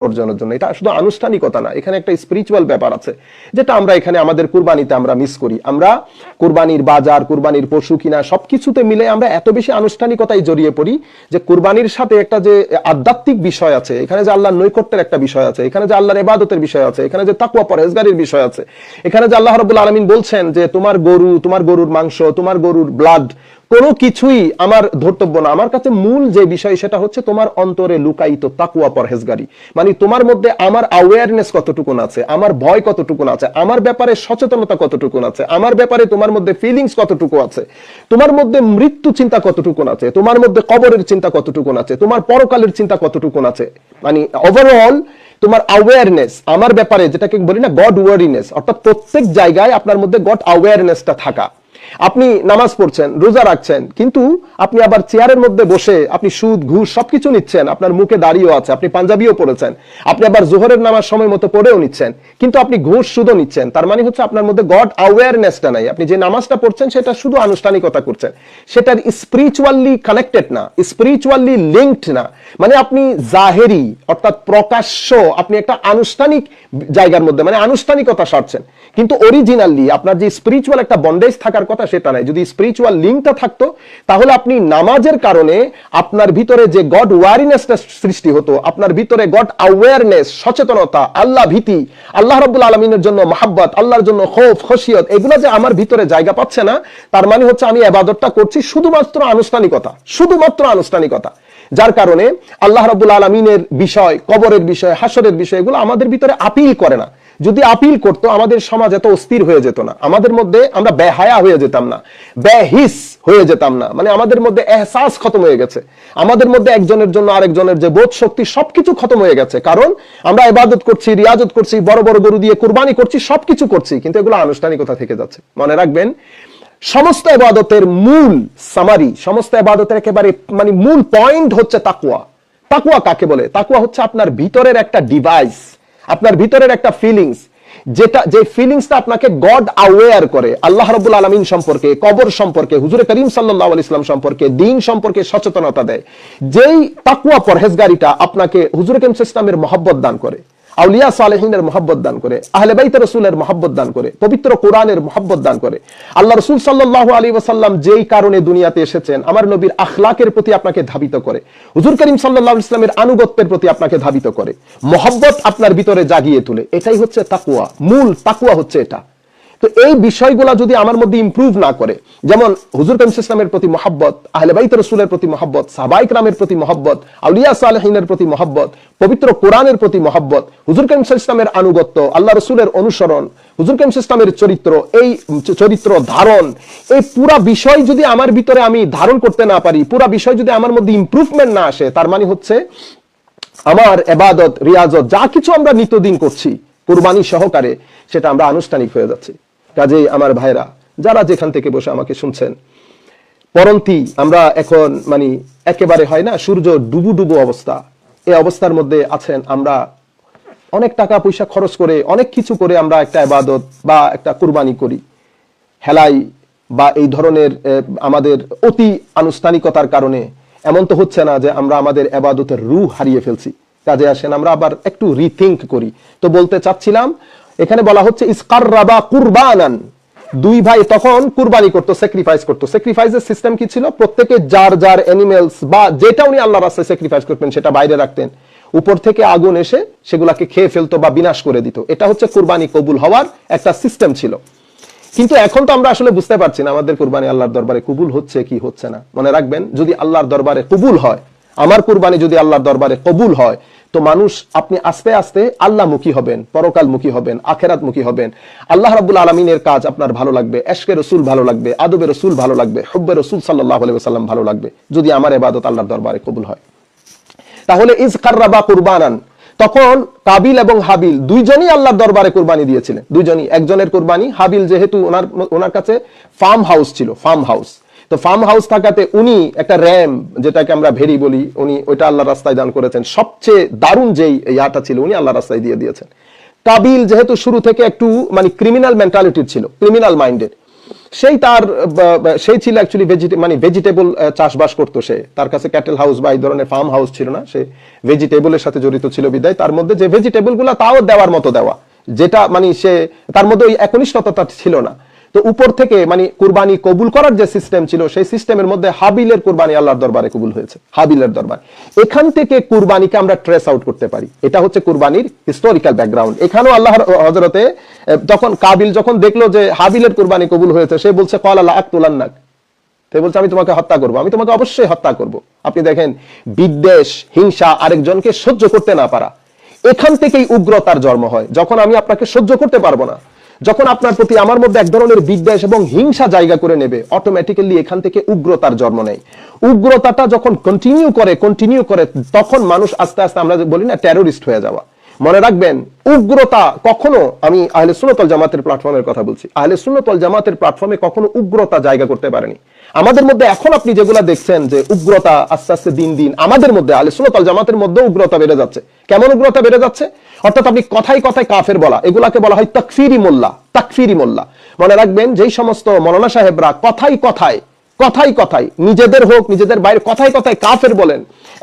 অর্জনের জন্য। এটা শুধু আনুষ্ঠানিকতা না, এখানে একটা স্পিরিচুয়াল ব্যাপার আছে যেটা আমরা এখানে আমাদের কুরবানিতে আমরা মিস করি। আমরা কুরবানির বাজার, কুরবানির পশু কিনা সবকিছুতে মিলে আমরা এত বেশি আনুষ্ঠানিকতায় জড়িয়ে পড়ি যে কুরবানির সাথে একটা যে আধ্যাত্মিক বিষয় আছে, এখানে যে আল্লাহর নৈকট্যের একটা বিষয় আছে, এখানে যে আল্লাহর ইবাদতের বিষয় আছে, এখানে যে তাকওয়া পরহেজগারির বিষয় আছে, এখানে যে আল্লাহ রাব্বুল আলামিন বলছেন যে তোমার গরু, তোমার গরুর মাংস, তোমার গরুর ব্লাড কোনো কিছুই আমার ধর্তব্য না। আমার কাছে মূল যে বিষয় সেটা হচ্ছে তোমার অন্তরে লুকায়িত তাকওয়া পরহেজগারি, মানে তোমার মধ্যে আমার অ্যাওয়ারনেস কতটুকুন আছে, আমার ভয় কতটুকুন আছে, আমার ব্যাপারে সচেতনতা কতটুকুন আছে, আমার ব্যাপারে তোমার মধ্যে ফিলিংস কতটুকু আছে, তোমার মধ্যে মৃত্যু চিন্তা কতটুকুন আছে, তোমার মধ্যে কবরের চিন্তা কতটুকুন আছে, তোমার পরকালের চিন্তা কতটুকুন আছে, মানে ওভারঅল তোমার অ্যাওয়ারনেস আমার ব্যাপারে, যেটাকে বলি না গড ওয়ারিনেস, অর্থাৎ প্রত্যেক জায়গায় আপনার মধ্যে গড অ্যাওয়ারনেসটা থাকা। আপনি নামাজ পড়ছেন, রোজা রাখছেন, কিন্তু আপনি আবার চেয়ারের মধ্যে বসে আপনি সুদ ঘুষ সবকিছু নিচ্ছেন, আপনার মুখে দাড়িও আছে, আপনি পাঞ্জাবিও পড়েছেন, আপনি আবার জোহরের নামাজ সময় মতো পড়েও নিচ্ছেন, কিন্তু আপনি ঘুষ সুদও নিচ্ছেন। তার মানে হচ্ছে আপনার মধ্যে গড অ্যাওয়ারনেসটা নাই। আপনি যে নামাজটা পড়ছেন সেটা শুধু আনুষ্ঠানিকতা করছেন, সেটার স্পিরিচুয়ালি কানেক্টেড না, স্পিরিচুয়ালি লিঙ্কড না। মানে আপনি জাহেরি অর্থাৎ প্রকাশ্য আপনি একটা আনুষ্ঠানিক জায়গার মধ্যে মানে আনুষ্ঠানিকতা সারছেন, কিন্তু অরিজিনালি আপনার যে স্পিরিচুয়াল একটা বন্ডেজ থাকার কথা সেটা নাই। যদি স্পিরিচুয়াল লিঙ্কটা থাকতো তাহলে আপনি নামাজের কারণে আপনার ভিতরে যে গড ওয়ারিনেসটা সৃষ্টি হতো, আপনার ভিতরে গড অ্যাওয়ারনেস, সচেতনতা, আল্লাহ ভীতি, আল্লাহ রাব্বুল আলামিনের জন্য মহাব্বত, আল্লাহর জন্য খৌফ খশিয়ত, এগুলো যে আমার ভিতরে জায়গা পাচ্ছে না, তার মানে হচ্ছে আমি ইবাদতটা করছি শুধুমাত্র আনুষ্ঠানিকতা, শুধুমাত্র আনুষ্ঠানিকতা। যার কারণে আল্লাহ রাব্বুল আলামিনের বিষয়, কবরের বিষয়, হাসরের বিষয় এগুলো আমাদের ভিতরে আপিল করে না। যদি আপিল করতো আমাদের সমাজ এত অস্থির হয়ে যেত না, আমাদের মধ্যে আমরা বেহায়া হয়ে যেতাম না, বেহিস হয়ে যেতাম না, মানে আমাদের মধ্যে এহসাস খতম হয়ে গেছে, আমাদের মধ্যে একজনের জন্য আরেকজনের যে বোধ শক্তি সবকিছু খতম হয়ে গেছে। কারণ আমরা ইবাদত করছি, রিয়াজত করছি, বড় বড় গরু দিয়ে কুরবানি করছি, সবকিছু করছি, কিন্তু এগুলো আনুষ্ঠানিকতা থেকে যাচ্ছে। মনে রাখবেন সমস্ত ইবাদতের মূল সামারি, সমস্ত ইবাদতের একেবারে মানে মূল পয়েন্ট হচ্ছে তাকওয়া। তাকওয়া কাকে বলে? তাকওয়া হচ্ছে আপনার ভিতরের একটা ডিভাইস, আপনার ভিতরের একটা ফিলিংস, যেটা যে ফিলিংসটা আপনাকে গড অ্যাওয়্যার করে আল্লাহ রাব্বুল আলামিন সম্পর্কে, কবর সম্পর্কে, হুজুর করিম সাল্লাল্লাহু আলাইহি ওয়াসাল্লাম সম্পর্কে, দ্বীন সম্পর্কে সচেতনতা দেয়। যেই তাকওয়া পরহেজগারিটা আপনাকে হুজুর করিম সাল্লাল্লাহু আলাইহি ওয়াসাল্লামের মহব্বত দান করে, আউলিয়া সালেহিনের মহব্বত দান করে, আহলে বাইত রাসূলের মহব্বত দান করে, পবিত্র কোরআনের মহব্বত দান করে। আল্লাহ রাসূল সাল্লাল্লাহু আলাইহি ওয়াসাল্লাম যেই কারণে দুনিয়াতে এসেছেন, আমার নবীর আখলাকের প্রতি আপনাকে ধাবিত করে, হুজুর করিম সাল্লাল্লাহু আলাইহি ওয়াসাল্লামের আনুগত্যের প্রতি আপনাকে ধাবিত করে, মহব্বত আপনার ভিতরে জাগিয়ে তোলে। এটাই হচ্ছে তাকওয়া, মূল তাকওয়া হচ্ছে এটা। তো এই বিষয়গুলো যদি আমার মধ্যে ইমপ্রুভ না করে, যেমন হুজুর করিম ইসলামের প্রতি মহব্বত, আহলে বাইত রাসূলের প্রতি মহব্বত, সাহাবায়ে কেরামের প্রতি মহব্বত, আউলিয়া সালেহিনের প্রতি মহব্বত, পবিত্র কোরআনের প্রতি মহব্বত, হুজুর করিম ইসলামের আনুগত্য, আল্লাহ রাসূলের অনুসরণ, হুজুর করিম ইসলামের চরিত্র, এই চরিত্র ধারণ, এই পুরা বিষয় যদি আমার ভিতরে আমি ধারণ করতে না পারি, পুরা বিষয় যদি আমার মধ্যে ইমপ্রুভমেন্ট না আসে, তার মানে হচ্ছে আমার ইবাদত, রিয়াজত যা কিছু আমরা নিত্যদিন করছি কুরবানি সহকারে, সেটা আমরা আনুষ্ঠানিক হয়ে যাচ্ছে। কাজেই আমার ভাইরা যারা যেখান থেকে বসে আমাকে শুনছেন, পরন্তি আমরা এখন মানে একেবারে হয় না সূর্য ডুবু ডুবু অবস্থা, এই অবস্থার মধ্যে আছেন। আমরা অনেক টাকা পয়সা খরচ করে অনেক কিছু করে আমরা একটা ইবাদত বা একটা কুরবানি করি, হেলাই বা এই ধরনের আমাদের অতি আনুষ্ঠানিকতার কারণে এমন তো হচ্ছে না যে আমরা আমাদের ইবাদতের রূহ হারিয়ে ফেলছি। কাজে আসেন আমরা আবার একটু রিথিঙ্ক করি। তো বলতে চাচ্ছিলাম, এখানে বলা হচ্ছে ইসকাররাবা কুরবানান, দুই ভাই তখন কুরবানি করতো, স্যাক্রিফাইস করতো। স্যাক্রিফাইসের সিস্টেম কি ছিল? প্রত্যেকে যার যার অ্যানিমেলস বা যেটা উনি আল্লাহর রাস্তায় স্যাক্রিফাইস করতেন সেটা বাইরে রাখতেন, উপর থেকে আগুন এসে সেগুলাকে খেয়ে ফেলতো বা বিনাশ করে দিত। এটা হচ্ছে কুরবানি কবুল হওয়ার একটা সিস্টেম ছিল। কিন্তু এখন তো আমরা আসলে বুঝতে পারছি না আমাদের কুরবানি আল্লাহর দরবারে কবুল হচ্ছে কি হচ্ছে না। মনে রাখবেন, যদি আল্লাহর দরবারে কবুল হয়, আমার কুরবানি যদি আল্লাহর দরবারে কবুল হয়, তো মানুষ আপনি আস্তে আস্তে আল্লাহমুখী হবেন, পরকালমুখী হবেন, আখিরাতমুখী হবেন। আল্লাহ রাব্বুল আলামিনের কাজ আপনার ভালো লাগবে, ইশকে রাসূল ভালো লাগবে, আদবে রাসূল ভালো লাগবে, হুব্বে রাসূল সাল্লাল্লাহু আলাইহি ওয়াসাল্লাম ভালো লাগবে, যদি আমার ইবাদত আল্লাহর দরবারে কবুল হয়। তাহলে ইজ কাররাবা কুরবানান, তখন কাবিল এবং হাবিল দুইজনই আল্লাহর দরবারে কুরবানি দিয়েছিলেন। দুইজনই, একজনের কুরবানি হাবিল যেহেতু ওনার কাছে ফার্ম হাউস ছিল, ফার্ম হাউস, তো ফার্ম হাউস থাকাতে উনি একটা র্যাম, যেটাকে আমরা ভেড়ি বলি, উনি ওইটা আল্লাহর রাস্তায় দান করেছেন। সবচেয়ে দারুণ যেই ইয়াটা ছিল উনি আল্লাহর রাস্তায় দিয়ে দিয়েছেন। কাবিল যেহেতু শুরু থেকে একটু মানে ক্রিমিনাল মেন্টালিটির ছিল, ক্রিমিনাল মাইন্ডেড, সেই ছিল অ্যাকচুয়ালি ভেজিটেবল চাষবাস করতো। সে তার কাছে ক্যাটেল হাউস বা এই ধরনের ফার্ম হাউস ছিল না, সে ভেজিটেবলের সাথে জড়িত ছিল বিদায় তার মধ্যে যে ভেজিটেবল গুলা তাও দেওয়ার মতো দেওয়া, যেটা সে তার মধ্যে ওই একনিষ্ঠতা ছিল না। তো উপর থেকে কুরবানি কবুল করার যে সিস্টেম ছিল সেই সিস্টেমের মধ্যে হাবিলের কুরবানি আল্লাহর দরবারে কবুল হয়েছে, হাবিলের দরবার। এখান থেকে কুরবানিকে আমরা ট্রেস আউট করতে পারি, এটা হচ্ছে কুরবানির হিস্টোরিক্যাল ব্যাকগ্রাউন্ড। এখানেও আল্লাহর হযরতে তখন কাবিল যখন দেখলো যে হাবিলের কুরবানি কবুল হয়েছে, সে বলছে ক্বালা লা আকতুলান্নাক, সে বলছে আমি তোমাকে হত্যা করব, আমি তোমাকে অবশ্যই হত্যা করব। আপনি দেখেন বিদ্বেষ, হিংসা, আরেকজনকে সহ্য করতে না পারা, এখান থেকেই উগ্রতার জন্ম হয়। যখন আমি আপনাকে সহ্য করতে পারবো না, যখন আপনার প্রতি আমার মধ্যে এক ধরনের বিদ্বেষ এবং হিংসা জায়গা করে নেবে, অটোমেটিক্যালি এখান থেকে উগ্রতার জন্ম নেয়। উগ্রতাটা যখন কন্টিনিউ করে তখন মানুষ আস্তে আস্তে, আমরা বলি না টেরোরিস্ট হয়ে যাওয়া। মনে রাখবেন উগ্রতা কখনো, আমি আহলে সুন্নাত ওয়াল জামাতের প্ল্যাটফর্মের কথা বলছি, আহলে সুন্নাত ওয়াল জামাতের প্ল্যাটফর্মে কখনো উগ্রতা জায়গা করতে পারেনি। আমাদের মধ্যে এখন আপনি যেগুলা দেখছেন যে উগ্রতা আস্তে আস্তে দিন দিন আমাদের মধ্যে, আহলে সুন্নাত ওয়াল জামাতের মধ্যে উগ্রতা বেড়ে যাচ্ছে। কেমন উগ্রতা বেড়ে যাচ্ছে? অর্থাৎ আপনি কথায় কথায় কাফের বলা, এগুলাকে বলা হয় তাকফিরি মোল্লা। তাকফিরি মোল্লা, মনে রাখবেন যেই সমস্ত মৌলানা সাহেবরা কথায় কথায় নিজেদের হোক নিজেদের বাইরে কথায় কথায় কাফের বলেন,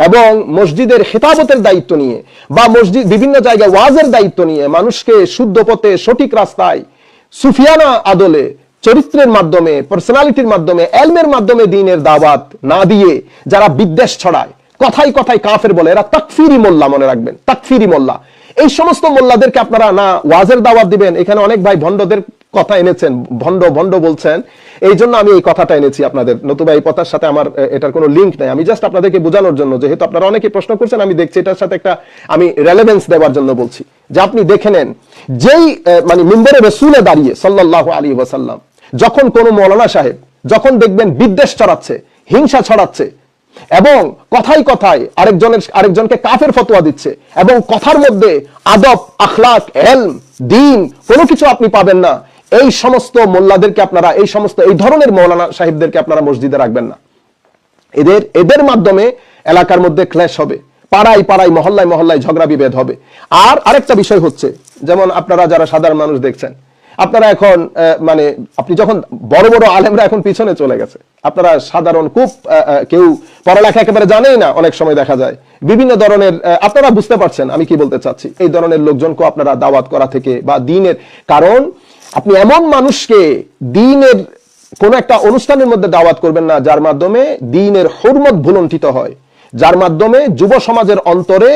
এবং মসজিদের খেতাবতের দায়িত্ব নিয়ে বা মসজিদ বিভিন্ন জায়গায় ওয়াজের দায়িত্ব নিয়ে মানুষকে শুদ্ধ পথে সঠিক রাস্তায় সুফিয়ানা আদলে চরিত্রের মাধ্যমে, পার্সোনালিটির মাধ্যমে, এলমের মাধ্যমে দ্বীনের দাওয়াত না দিয়ে যারা বিদ্বেষ ছড়ায়, কথায় কথায় কাফের বলে, এরা তাকফিরি মোল্লা। মনে রাখবেন তাকফিরি মোল্লা। এই সমস্ত মোল্লাদেরকে আপনারা না ওয়াজের দাওয়াত দিবেন। এখানে অনেক ভাই ভণ্ডদের কথা এনেছেন, ভণ্ড বলছেন, এই জন্য আমি এই কথাটা এনেছি আপনাদের। নতুবা এই কথার সাথে আমার এটার কোনো লিঙ্ক নাই, আমি জাস্ট আপনাদেরকে বোঝানোর জন্য, যেহেতু আপনারা অনেকে প্রশ্ন করছেন, আমি দেখছি এটার সাথে একটা আমি রেলেভেন্স দেওয়ার জন্য বলছি। যে আপনি দেখে নেন, যেই মিম্বরে রাসূলে দাঁড়িয়ে সাল্লাল্লাহু আলাইহি ওয়াসাল্লাম যখন কোন মৌলানা সাহেব যখন দেখবেন বিদ্বেষ ছড়াচ্ছে, হিংসা ছড়াচ্ছে, এবং কথায় কথায় আরেকজনকে কাফের ফতোয়া দিচ্ছে, এবং কথার মধ্যে আদব, আখলাক, ইলম, দ্বীন কোনো কিছু আপনি পাবেন না, এই সমস্ত মোল্লাদেরকে আপনারা, এই ধরনের মৌলানা সাহেবদেরকে আপনারা মসজিদে রাখবেন না। এদের মাধ্যমে এলাকার মধ্যে ক্লেশ হবে, পাড়ায় পাড়ায়, মহল্লায় মহল্লায় ঝগড়া বিভেদ হবে। আর আরেকটা বিষয় হচ্ছে, যেমন আপনারা যারা সাধারণ মানুষ দেখছেন, আপনারা এখন আপনি যখন বড় বড় আলেমরা এখন পিছনে চলে গেছে, আপনারা সাধারণ খুব কেউ পড়ালেখা একেবারে জানেই না, অনেক সময় দেখা যায় বিভিন্ন ধরনের, আপনারা বুঝতে পারছেন আমি কি বলতে চাচ্ছি, এই ধরনের লোকজনকে আপনারা দাওয়াত করা থেকে বা দ্বীনের, কারণ আপনি এমন মানুষকে দ্বীনের কোন একটা অনুষ্ঠানের মধ্যে দাওয়াত করবেন না যার মাধ্যমে দ্বীনের হুরমত ভুলণ্ঠিত হয়, যার মাধ্যমে যুব সমাজের অন্তরে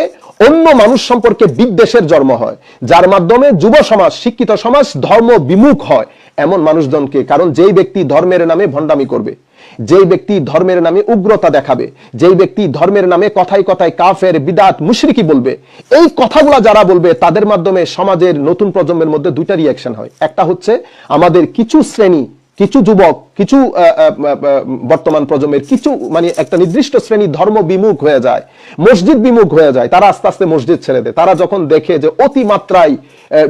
অন্য মানুষ সম্পর্কে বিদ্বেষের জন্ম হয়, যার মাধ্যমে যুব সমাজ, শিক্ষিত সমাজ ধর্ম বিমুখ হয়, এমন মানুষজনকে। কারণ যেই ব্যক্তি ধর্মের নামে ভণ্ডামি করবে, যেই ব্যক্তি ধর্মের নামে উগ্রতা দেখাবে, যেই ব্যক্তি ধর্মের নামে কথায় কথায় কাফের, বিদাত, মুশরিকি বলবে, এই কথাগুলা যারা বলবে, তাদের মাধ্যমে সমাজের নতুন প্রজন্মের মধ্যে দুইটা রিঅ্যাকশন হয়। একটা হচ্ছে আমাদের কিছু শ্রেণী, কিছু যুবক, কিছু বর্তমান প্রজন্মের কিছু একটা নির্দিষ্ট শ্রেণী ধর্ম বিমুখ হয়ে যায়, মসজিদ বিমুখ হয়ে যায়, তারা আস্তে আস্তে মসজিদ ছেড়ে দেয়। তারা যখন দেখে যে অতিমাত্রায়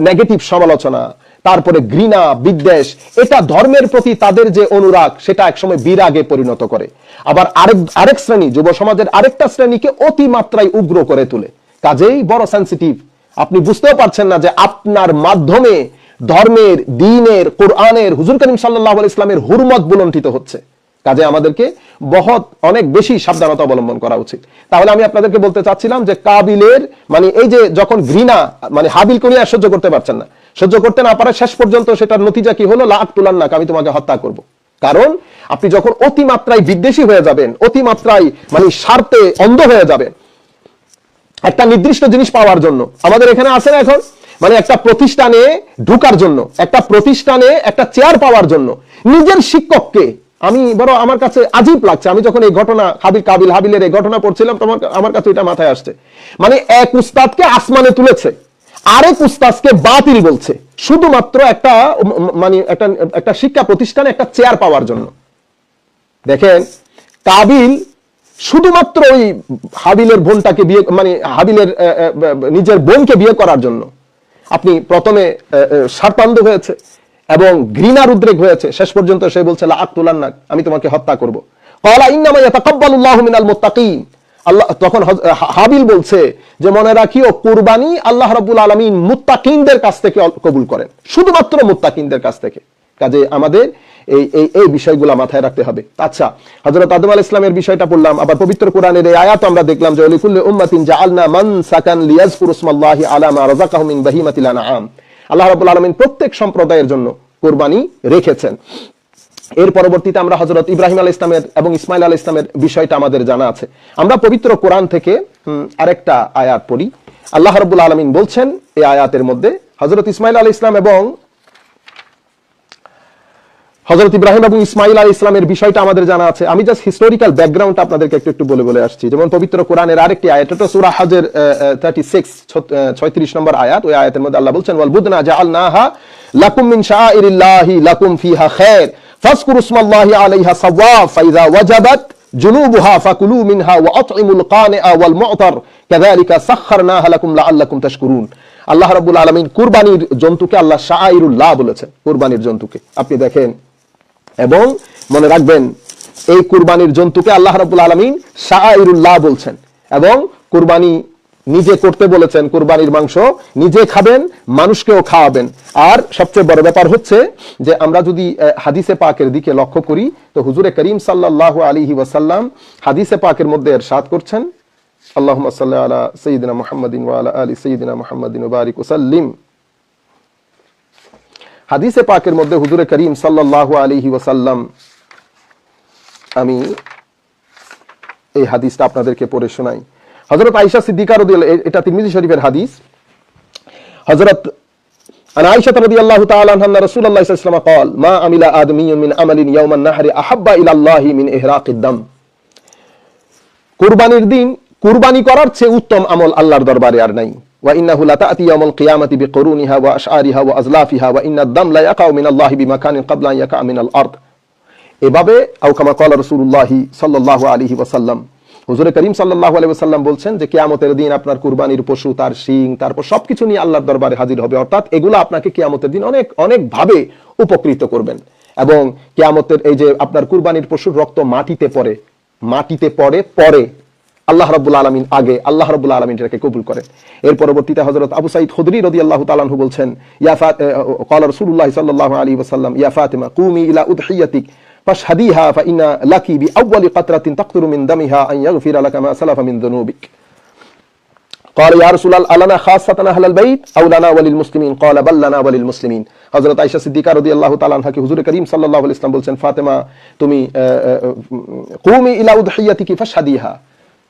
নেগেটিভ সমালোচনা, তারপরে ঘৃণা, বিদ্বেষ, এটা ধর্মের প্রতি তাদের যে অনুরাগ, সেটা একসময় বিরাগে পরিণত করে। আবার আরেক শ্রেণী, যুব সমাজের আরেকটা শ্রেণীকে অতিমাত্রায় উগ্র করে তোলে, কাজেই বড় সেন্সিটিভ। আপনি বুঝতেও পারছেন না যে আপনার মাধ্যমে ধর্মের, দ্বীনের, কোরআনের, হুজুর করিম সাল্লাল্লাহু আলাইহি ওয়াসাল্লামের হুরমত বুলণ্ঠিত হচ্ছে। কাজে আমাদেরকে অনেক বেশি সাবধানতা অবলম্বন করা উচিত। তাহলে আমি আপনাদেরকে বলতে চাচ্ছিলাম যে কাবিলের এই যে যখন ঘৃণা, হাবিল কোন আর সহ্য করতে পারছেন না, সহ্য করতে না পারে, শেষ পর্যন্ত সেটার নতিজা কি হলো? লা আকতুলান্নাক, আমি তোমাকে হত্যা করব। কারণ আপনি যখন অতিমাত্রায় বিদ্বেষী হয়ে যাবেন, অতিমাত্রায় স্বার্থে অন্ধ হয়ে যাবেন একটা নির্দিষ্ট জিনিস পাওয়ার জন্য। আমাদের এখানে আছে না এখন, একটা প্রতিষ্ঠানে ঢুকার জন্য, একটা প্রতিষ্ঠানে একটা চেয়ার পাওয়ার জন্য নিজের শিক্ষককে, আমার কাছে আজীব লাগছে, আমি যখন এই ঘটনা কাবিল হাবিলের এই ঘটনা পড়ছিলাম, আমার কাছে এটা মাথায় আসছে। এক উস্তাদকে আসমানে তুলেছে, আরেক উস্তাদকে বাতিল বলছে, শুধুমাত্র একটা শিক্ষা প্রতিষ্ঠানে একটা চেয়ার পাওয়ার জন্য। দেখেন, কাবিল শুধুমাত্র ওই হাবিলের বোনটাকে বিয়ে, হাবিলের নিজের বোনকে বিয়ে করার জন্য আপনি প্রথমে স্বার্থান্ধ হয়েছে এবং ঘৃণার উদ্রেক হয়েছে, শেষ পর্যন্ত সে বলছে লা আকতুলান্নাক, আমি তোমাকে হত্যা করব। ক্বালা ইন্নামা ইয়াতাকাব্বালুল্লাহু মিনাল মুত্তাকিন, আল্লাহ তখন হাবিল বলছে যে মনে রাখিও, কুরবানি আল্লাহ রাব্বুল আলামিন মুত্তাকিনদের কাছ থেকে কবুল করেন, শুধুমাত্র মুত্তাকিনদের কাছ থেকে। কাজে আমাদের এই এই এই বিষয়গুলো মাথায় রাখতে হবে। আচ্ছা, হযরত আদম আলাইহিস সালামের বিষয়টা পড়লাম, আবার পবিত্র কোরআনের এই আয়াত আমরা দেখলাম যে লিকুল্লি উম্মাতিন জাআলনা মানসাকান লিয়াযকুরু ইসমাল্লাহি আলা মা রাযাকাহুম মিন বাহিমাতিল আনআম। আল্লাহ রাব্বুল আলামিন প্রত্যেক সম্প্রদায়ের জন্য কুরবানি রেখেছেন। এর পরবর্তীতে আমরা হযরত ইব্রাহিম আলাইহিস সালামের এবং ইসমাইল আলাইহিস সালামের বিষয়টা আমাদের জানা আছে। আমরা পবিত্র কোরআন থেকে আরেকটা আয়াত পড়ি। আল্লাহ রাব্বুল আলামিন বলছেন এই আয়াতের মধ্যে, হযরত ইসমাইল আলাইহিস সালাম এবং হযরত ইব্রাহিম এবং ইসমাইল আলাইহিস সালামের বিষয়টা আমাদের জানা আছে। আমি জাস্ট হিস্টোরিক্যাল ব্যাকগ্রাউন্ড আপনাদেরকে একটু বলে বলে আসছি। যেমন পবিত্র কোরআনের আরেকটি আয়াত, এটা সূরা হজের 36 নম্বর আয়াত। ওই আয়াতের মধ্যে আল্লাহ বলছেন ওয়াল বুদনা জাআলনাহা লাকুম মিন শাআইরিল্লাহি লাকুম ফিহা খায়র ফাযকুরু ইসমাল্লাহি আলাইহা সাওয়াফ ফাইযা ওয়াজাবাত জুনুবুহা ফাকুলু মিনহা ওয়া আত'ইমুল কানিআ ওয়াল মু'তার কাযালিকা সাখখারনাহা লাকুম লাআল্লাকুম তাশকুরুন। আল্লাহ রাব্বুল আলামিন কুরবানির জন্তুকে আল্লাহ শাআইরুল্লাহ বলেছেন, কুরবানির জন্তুকে। আপনি দেখেন এবং মনে রাখবেন, এই কুরবানির জন্তুকে আল্লাহ রাব্বুল আলামিন শাআইরুল্লাহ বলছেন এবং কুরবানি নিজে করতে বলেছেন। কুরবানির মাংস নিজে খাবেন, মানুষকেও খাওয়াবেন। আর সবচেয়ে বড় ব্যাপার হচ্ছে যে আমরা যদি হাদিসে পাকের দিকে লক্ষ্য করি, তো হুজুরে করিম সাল্লাল্লাহু আলাইহি ওয়াসাল্লাম হাদিসে পাকের মধ্যে ইরশাদ করছেন, আল্লাহুম্মা সাল্লি আলা সাইয়্যিদিনা মুহাম্মাদিন ওয়া আলা আলি সাইয়্যিদিনা মুহাম্মাদিন ওয়া বারিক ওয়া সাল্লিম। হাদিসে পাকের মধ্যে হুজুরে করিম সাল্লাল্লাহু আলাইহি ওয়াসাল্লাম, আমি এই হাদিসটা আপনাদেরকে পড়ে শোনাই। হযরত আয়েশা সিদ্দিকা রাদিয়াল্লাহু, এটা তিরমিজি শরীফের হাদিস। হযরত আন আয়েশা রাদিয়াল্লাহু তাআলা আনহা রাসূলুল্লাহ সাল্লাল্লাহু আলাইহি ওয়াসাল্লাম قال ما عمل آدمي من عمل يوم النحر أحب إلى الله من إحراق الدم। কুরবানির দিন কুরবানি করার চেয়ে উত্তম আমল আল্লাহর দরবারে আর নাই। وإنه لتأتي يوم القيامة بقرونها وأشعارها وأزلافها وإن الدم لا يقع من الله بمكان قبل أن يقع من الأرض। এভাবে আও কামা قال রাসূলুল্লাহ সাল্লাল্লাহু আলাইহি ওয়াসাল্লাম, হুজুর করিম সাল্লাল্লাহু আলাইহি ওয়াসাল্লাম বলছেন যে কিয়ামতের দিন আপনার কুরবানির পশু, তার শিং, তারপর সবকিছু নিয়ে আল্লাহর দরবারে হাজির হবে। অর্থাৎ এগুলো আপনাকে কিয়ামতের দিন অনেক অনেক ভাবে উপকৃত করবেন। এবং কিয়ামতের এই যে আপনার কুরবানির পশুর রক্ত মাটিতে পড়ে আল্লাহ রাব্বুল আলামিন আগে আল্লাহ রাব্বুল আলামিন এটাকে কবুল করেন। এর পরবর্তীতে হযরত আবু সাঈদ খুদরি রাদিয়াল্লাহু তাআলা আনহু বলছেন, قال رسول الله صلى الله عليه وسلم يا فاطمة قومي إلى أضحيتك فاشهديها فإن لك بأول قطرة تقطر من دمها أن يغفر لك ما سلف من ذنوبك। قال يا رسول الله ألنا خاصة أهل البيت أو لنا وللمسلمين؟ قال بل لنا وللمسلمين। হযরত আয়েশা সিদ্দিকা রাদিয়াল্লাহু তাআলা আনহাকে হুজুর করিম সাল্লাল্লাহু আলাইহি ওয়াসাল্লাম বলছেন, ফাতেমা তুমি কুমি ইলা উদহিয়াতিকি ফাশহাদিহা,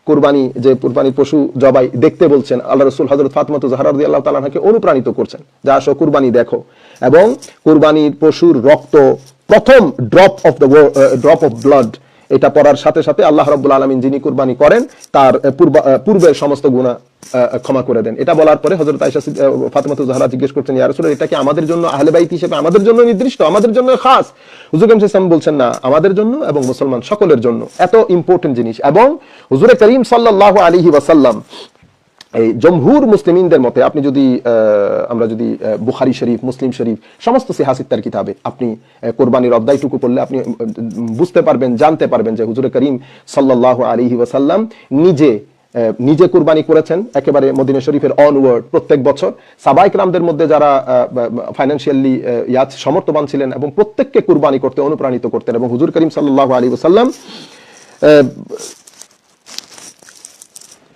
কুরবানি যে কুরবানির পশু জবাই দেখতে বলছেন আল্লাহ রাসূল হযরত ফাতেমা যাহরা রাদিয়াল্লাহু তাআলা আনহাকে অনুপ্রাণিত করছেন যে আসো কুরবানি দেখো। এবং কুরবানির পশুর রক্ত, প্রথম ড্রপ অফ ব্লাড, এটা পড়ার সাথে সাথে আল্লাহ রাব্বুল আলামিন যিনি কুরবানি করেন তার পূর্বের সমস্ত গুনাহ ক্ষমা করে দেন। এটা বলার পরে হযরত আয়েশা ফাতেমা যাহরা জিজ্ঞেস করছেন, ইয়া রাসূলুল্লাহ এটা কি আমাদের জন্য আহলে বাইত হিসেবে আমাদের জন্য নির্দিষ্ট, আমাদের জন্য খাস? হুজুর করিম সাল্লাল্লাহু আলাইহি ওয়াসাল্লাম বলছেন না, আমাদের জন্য এবং মুসলমান সকলের জন্য। এত ইম্পর্টেন্ট জিনিস। এবং হুজুর করিম সাল্লাল্লাহু আলাইহি ওয়াসাল্লাম এই জমহুর মুসলিমিনদের মতে, আপনি যদি আমরা যদি বুখারী শরীফ, মুসলিম শরীফ, সমস্ত সিহাসিত্তার কিতাবে আপনি কুরবানির অধ্যায়টুকু পড়লে আপনি বুঝতে পারবেন, জানতে পারবেন যে হুজুর করিম সাল্লাল্লাহু আলাইহি ওয়াসাল্লাম নিজে কুরবানি করেছেন একেবারে মদিনা শরীফের অনওয়ার্ড প্রত্যেক বছর। সাহাবায়ে কেরামদের মধ্যে যারা ফাইন্যান্সিয়ালি সমর্থবান ছিলেন এবং প্রত্যেককে কুরবানি করতে অনুপ্রাণিত করতেন। এবং হুজুর করিম সাল্লাল্লাহু আলাইহি ওয়াসাল্লাম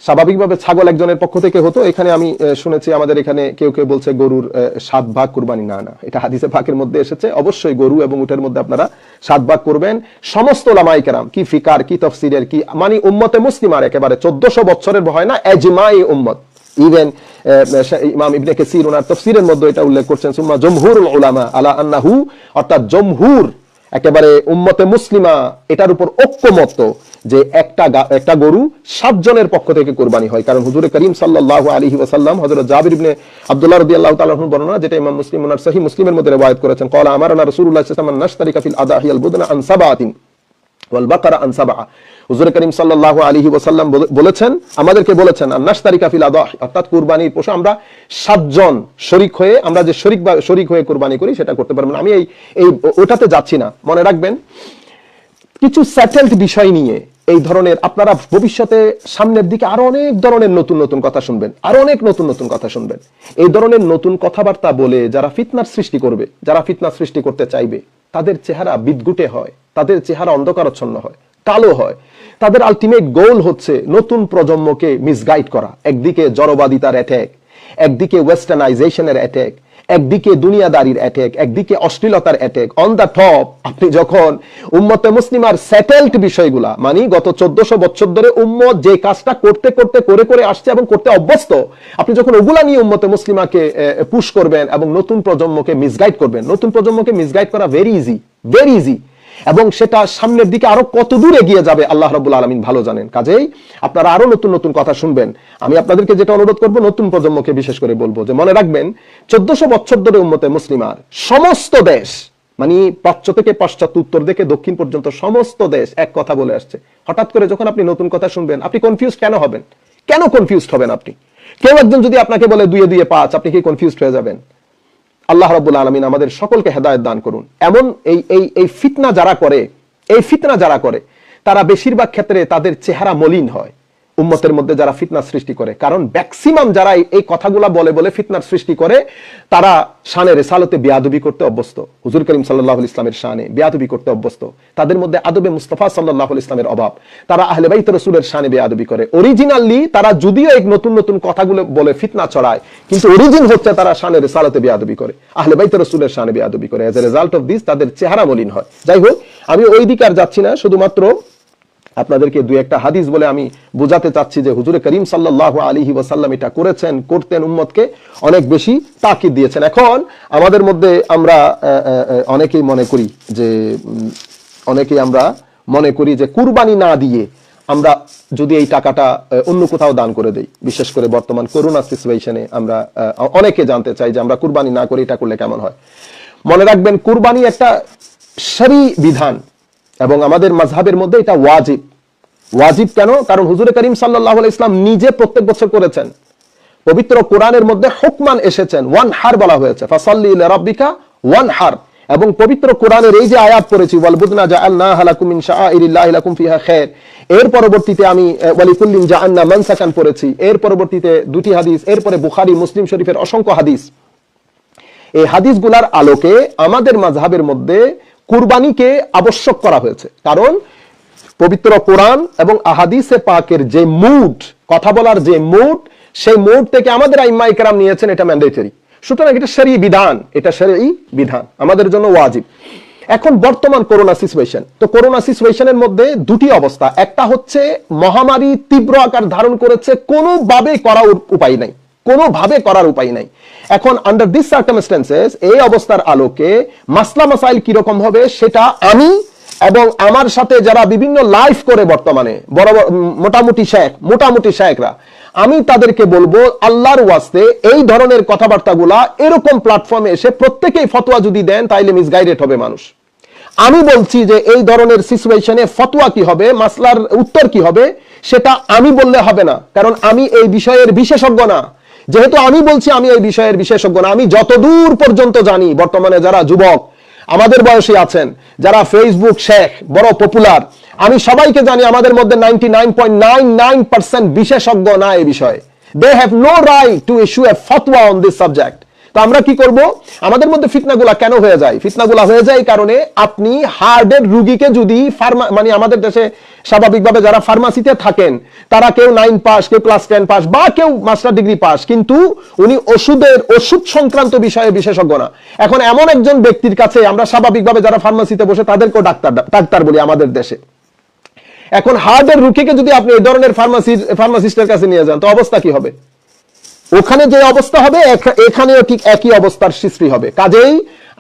স্বাভাবিকভাবে ছাগল একজনের পক্ষ থেকে হতো। এখানে আমি শুনেছি আমাদের এখানে কেউ কেউ বলছে গরুর 7 ভাগ কুরবানি। না, এটা হাদিসে পাকের মধ্যে এসেছে। অবশ্যই গরু এবং উটের মধ্যে আপনারা 7 ভাগ করবেন। সমস্ত উলামায়ে কেরাম, কি ফিকার, কি তাফসীরের, কি মানে উম্মতে মুসলিমার একেবারে 1400 বছরের হয় না, ইজমাই উম্মত। ইভেন ইমাম ইবনে কাসির ওনার তাফসীরের মধ্যে এটা উল্লেখ করছেন, সুম্মা জমহুরুল উলামা আলা আন্নাহু, অর্থাৎ জমহুর একেবারে উম্মতে মুসলিমা এটার উপর ঐক্যমত যে একটা গরু 7 জনের পক্ষ থেকে কুরবানি হয়। কারণ হুজুর করিম সাল্লাল্লাহু আলাইহি ওয়াসাল্লাম হযরত জাবির ইবনে আব্দুল্লাহ রাদিয়াল্লাহু তাআলা আনহু বর্ণনা, যেটা ইমাম মুসলিম ওনার সহিহ মুসলিমের মধ্যে রিওয়ায়াত করেছেন, ক্বালা আমারানা রাসূলুল্লাহ সাল্লাল্লাহু আলাইহি ওয়াসাল্লাম নাশতারিকা ফিল আদাহিয়াল বুদনা আন সাবাতিন ওয়াল বাকারা আন সাবআ। হুজুর করিম সাল্লাল্লাহু আলাইহি ওয়াসাল্লাম বলেছেন, আমাদেরকে বলেছেন আন-নাশতারিকা ফিল আদাহি, অর্থাৎ কুরবানির পশু আমরা 7 জন শরীক হয়ে, আমরা যে শরীক হয়ে কুরবানি করি সেটা করতে পারবেন। আমি এই ওটাতে যাচ্ছি না। মনে রাখবেন কিছু সেটেলড বিষয় নিয়ে এই ধরনের আপনারা ভবিষ্যতে সামনের দিকে আরো অনেক ধরনের নতুন কথা শুনবেন, আরো অনেক নতুন কথা শুনবেন। এই ধরনের নতুন কথাবার্তা বলে যারা ফিতনার সৃষ্টি করবে, যারা ফিতনা সৃষ্টি করতে চাইবে, তাদের চেহারা বিদগুটে হয়, তাদের চেহারা অন্ধকারাচ্ছন্ন হয়, কালো হয়। তাদের আলটিমেট গোল হচ্ছে নতুন প্রজন্মকে মিসগাইড করা। একদিকে জড়বাদিতার অ্যাটাক, একদিকে ওয়েস্টার্নাইজেশনের অ্যাটাক, একদিকে দুনিয়াদারির অ্যাটাক, একদিকে অশ্লীলতার অ্যাটাক। অন দ্য টপ আপনি যখন উম্মতে মুসলিমার সেটেলড বিষয়গুলা, মানে গত 1400 বছর ধরে উম্মত যে কাজটা করতে করতে করে আসছে এবং করতে অভ্যস্ত, আপনি যখন ওগুলা নিয়ে উম্মতে মুসলিমাকে পুশ করবেন এবং নতুন প্রজন্মকে মিসগাইড করবেন, নতুন প্রজন্মকে মিসগাইড করা ভেরি ইজি, ভেরি ইজি। এবং সেটা সামনের দিকে আরো কত দূর এগিয়ে যাবে আল্লাহ রাব্বুল আলামিন ভালো জানেন। কাজেই আপনারা আরো নতুন নতুন কথা শুনবেন। আমি আপনাদেরকে যেটা অনুরোধ করব, নতুন প্রজন্মকে বিশেষ করে বলবো যে মনে রাখবেন 1400 বছর ধরে উম্মতে মুসলিমার সমস্ত দেশ, মানে প্রাচ্য থেকে পাশ্চাত্য, উত্তর থেকে দক্ষিণ পর্যন্ত সমস্ত দেশ এক কথা বলে আসছে। হঠাৎ করে যখন আপনি নতুন কথা শুনবেন, আপনি কনফিউজ কেন হবেন? কেন কনফিউজড হবেন আপনি? কেউ একজন যদি আপনাকে বলে 2 2 5, আপনি কি কনফিউজড হয়ে যাবেন? আল্লাহ রাব্বুল আলামিন আমাদের সকলকে হেদায়েত দান করুন। এমন এই ফিতনা যারা করে, এই ফিতনা যারা করে, তারা বেশিরভাগ ক্ষেত্রে তাদের চেহারা মলিন হয় উম্মতের মধ্যে যারা ফিতনা সৃষ্টি করে। কারণ ম্যাক্সিমাম যারা এই কথাগুলা বলে বলে ফিতনার সৃষ্টি করে, তারা শানে রিসালাতে বেয়াদবি করতে অভ্যস্ত, হুজুর করিম সাল্লাল্লাহু আলাইহি ইসলামের শানে বেয়াদবি করতে অভ্যস্ত। তাদের মধ্যে আদবে মুস্তাফা সাল্লাল্লাহু আলাইহি ইসলামের অভাব। তারা আহলে বাইত রাসূলের শানে বেয়াদবি করে। অরিজিনালি তারা যদিও এই নতুন নতুন কথাগুলো বলে ফিতনা ছড়ায়, কিন্তু অরিজিন হচ্ছে তারা শানে রিসালাতে বেয়াদবি করে, আহলে বাইত রাসূলের শানে বেয়াদবি করে। As a result of this তাদের চেহারা মলিন হয়। যাই হোক, আমি ওই দিকে আর যাচ্ছি না, শুধুমাত্র আপনাদেরকে 2-1টা হাদিস বলে আমি বোঝাতে চাচ্ছি যে হুজুর করিম সাল্লাল্লাহু আলাইহি ওয়াসাল্লাম এটা করেছেন, করতেন, উম্মতকে অনেক বেশি তাকিদ দিয়েছেন। এখন আমাদের মধ্যে আমরা অনেকেই মনে করি যে কুরবানি না দিয়ে আমরা যদি এই টাকাটা অন্য কোথাও দান করে দেই, বিশেষ করে বর্তমান করোনা সিচুয়েশনে আমরা অনেকে জানতে চাই যে আমরা কুরবানি না করে এটা করলে কেমন হয়। মনে রাখবেন, কুরবানি একটা শরঈ বিধান এবং আমাদের মাযহাবের মধ্যে এটা ওয়াজিব। ওয়াজিব কেন? কারণ হুজুর করিম সাল্লাল্লাহু আলাইহি ইসলাম নিজে প্রত্যেক বছর করেছেন। পবিত্র কোরআনের মধ্যে হুকমান এসেছেন, ওয়ানহার বলা হয়েছে, ফাসাল্লি লিরাব্বিকা ওয়ানহার। এবং পবিত্র কোরআনের এই যে আয়াত পড়েছি, ওয়াল বুদনা জাআলনাহা লাকুম মিন শাআইরিল্লাহি লাকুম ফিহা খায়র, এর পরবর্তীতে আমি ওয়ালিকুল্লিন জাআলনা মানসাকান পড়েছি, এর পরবর্তীতে 2টি হাদিস, এরপরে বুখারী মুসলিম শরীফের অসংখ্য হাদিস। এই হাদিসগুলার আলোকে আমাদের মাযহাবের মধ্যে কুরবানিকে আবশ্যক করা হয়েছে। কারণ পবিত্র কোরআন এবং আহাদিসে পাকের যে মুড, কথা বলার যে মুড, সেই মুড থেকে আমাদের আইম্মায়ে কেরাম নিয়েছেন এটা ম্যান্ডেটরি। সুতরাং এটা শরঈ বিধান, এটা শরঈ বিধান, আমাদের জন্য ওয়াজিব। এখন বর্তমান করোনা সিচুয়েশন, তো করোনা সিচুয়েশনের মধ্যে 2টি অবস্থা। একটা হচ্ছে মহামারী তীব্র আকার ধারণ করেছে, কোনোভাবে করার উপায় নাই, কোনোভাবে করার উপায় নাই। এখন আন্ডার দিস সার্কামস্টেন্সেস, এই অবস্থার আলোকে মাসলা মাসাইল কিরকম হবে সেটা আমি এবং আমার সাথে যারা বিভিন্ন লাইভ করে বর্তমানে বড় মোটামুটি শেখরা, আমি তাদেরকে বলবো আল্লাহর ওয়াস্তে এই ধরনের কথাবার্তাগুলা এরকম প্ল্যাটফর্মে এসে প্রত্যেকেই ফতোয়া যদি দেন তাইলে মিসগাইডেড হবে মানুষ। আমি বলছি যে এই ধরনের সিচুয়েশনে ফতোয়া কি হবে, মাসলার উত্তর কি হবে, সেটা আমি বললে হবে না, কারণ আমি এই বিষয়ের বিশেষজ্ঞ না। যেহেতু আমি বলছি আমি এই বিষয়ের বিশেষজ্ঞ না, আমি যতদূর পর্যন্ত জানি বর্তমানে যারা যুবক আমাদের বয়সী আছেন, যারা ফেসবুক শেখ বড় পপুলার, আমি সবাইকে জানি আমাদের মধ্যে 99.99% বিশেষজ্ঞ না এই বিষয়ে। They have no right to issue a fatwa on this subject. তো আমরা কি করব? আমাদের মধ্যে ফিতনাগুলা কেন হয়ে যায়? ফিতনাগুলা হয়ে যায় কারণে আপনি হার্টের রোগীকে যদি মানে আমাদের দেশে স্বাভাবিকভাবে যারা ফার্মাসিতে থাকেন তারা কেউ 9 পাস, কেউ ক্লাস 10 পাস, বা কেউ মাস্টার ডিগ্রি পাস, কিন্তু উনি ওষুধ সংক্রান্ত বিষয়ে বিশেষজ্ঞ না। এখন এমন একজন ব্যক্তির কাছে আমরা স্বাভাবিকভাবে যারা ফার্মাসিতে বসে তাদেরকেও ডাক্তার বলি আমাদের দেশে। এখন হার্টের রোগীকে যদি আপনি এই ধরনের ফার্মাসিস্টের কাছে নিয়ে যান, তো অবস্থা কি হবে? ওখানে যে অবস্থা হবে এখানেও ঠিক একই অবস্থার সৃষ্টি হবে। কাজেই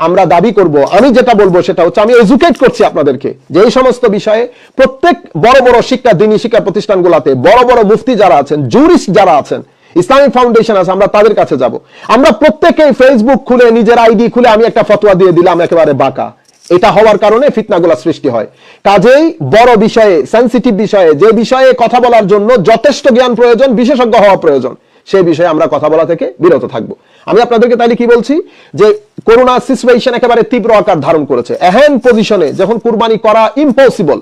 আমরা দাবি করব, আমি যেটা বলবো সেটা হচ্ছে, আমি এডুকেট করছি আপনাদেরকে যে এই সমস্ত বিষয়ে প্রত্যেক বড় বড় দ্বীনি শিক্ষা প্রতিষ্ঠানগুলোতে বড় বড় মুফতি যারা আছেন, জুরিস্ট যারা আছেন, ইসলামিক ফাউন্ডেশন আছে, আমরা তাদের কাছে যাব। আমরা প্রত্যেকেই ফেসবুক খুলে নিজের আইডি খুলে আমি একটা ফতোয়া দিয়ে দিলাম একেবারে বাঁকা, এটা হওয়ার কারণে ফিতনাগুলো সৃষ্টি হয়। কাজেই বড় বিষয়ে, সেনসিটিভ বিষয়ে, যে বিষয়ে কথা বলার জন্য যথেষ্ট জ্ঞান প্রয়োজন, বিশেষজ্ঞ হওয়া প্রয়োজন, সেই বিষয়ে আমরা কথা বলা থেকে বিরত থাকবো। আমি আপনাদেরকে তাহলে কি বলছি যে করোনা সিচুয়েশন একেবারে তীব্র আকার ধারণ করেছে, এহেন পজিশনে যখন কুরবানি করা ইম্পসিবল,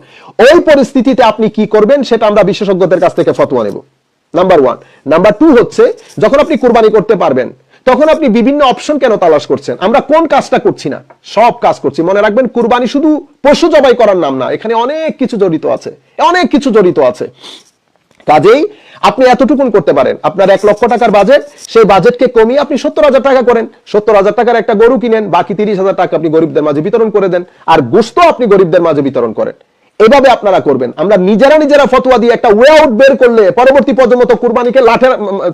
ওই পরিস্থিতিতে আপনি কি করবেন সেটা আমরা বিশেষজ্ঞদের কাছ থেকে ফতোয়া নেব, নাম্বার 1। নাম্বার 2 হচ্ছে, যখন আপনি কুরবানি করতে পারবেন তখন আপনি বিভিন্ন অপশন কেন তালাশ করছেন? আমরা কোন কাজটা করছি না? সব কাজ করছি। মনে রাখবেন, কুরবানি শুধু পশু জবাই করার নাম না, এখানে অনেক কিছু জড়িত আছে, অনেক কিছু জড়িত আছে। কাজেই আপনি এতটুকুন করতে পারেন, আপনার 1 লক্ষ টাকার বাজেট, সেই বাজেটকে কমিয়ে আপনি 70,000 টাকা করেন, 70,000 টাকার একটা গরু কিনেন, বাকি 30,000 টাকা আপনি গরিবদের মাঝে বিতরণ করে দেন, আর গোশত আপনি গরিবদের মাঝে বিতরণ করেন। এভাবে আপনারা করবেন। আমরা নিজেরা ফতোয়া দিয়ে একটা ওয়ে আউট বের করলে পরবর্তী প্রজন্ম তো কুরবানিকে লাঠের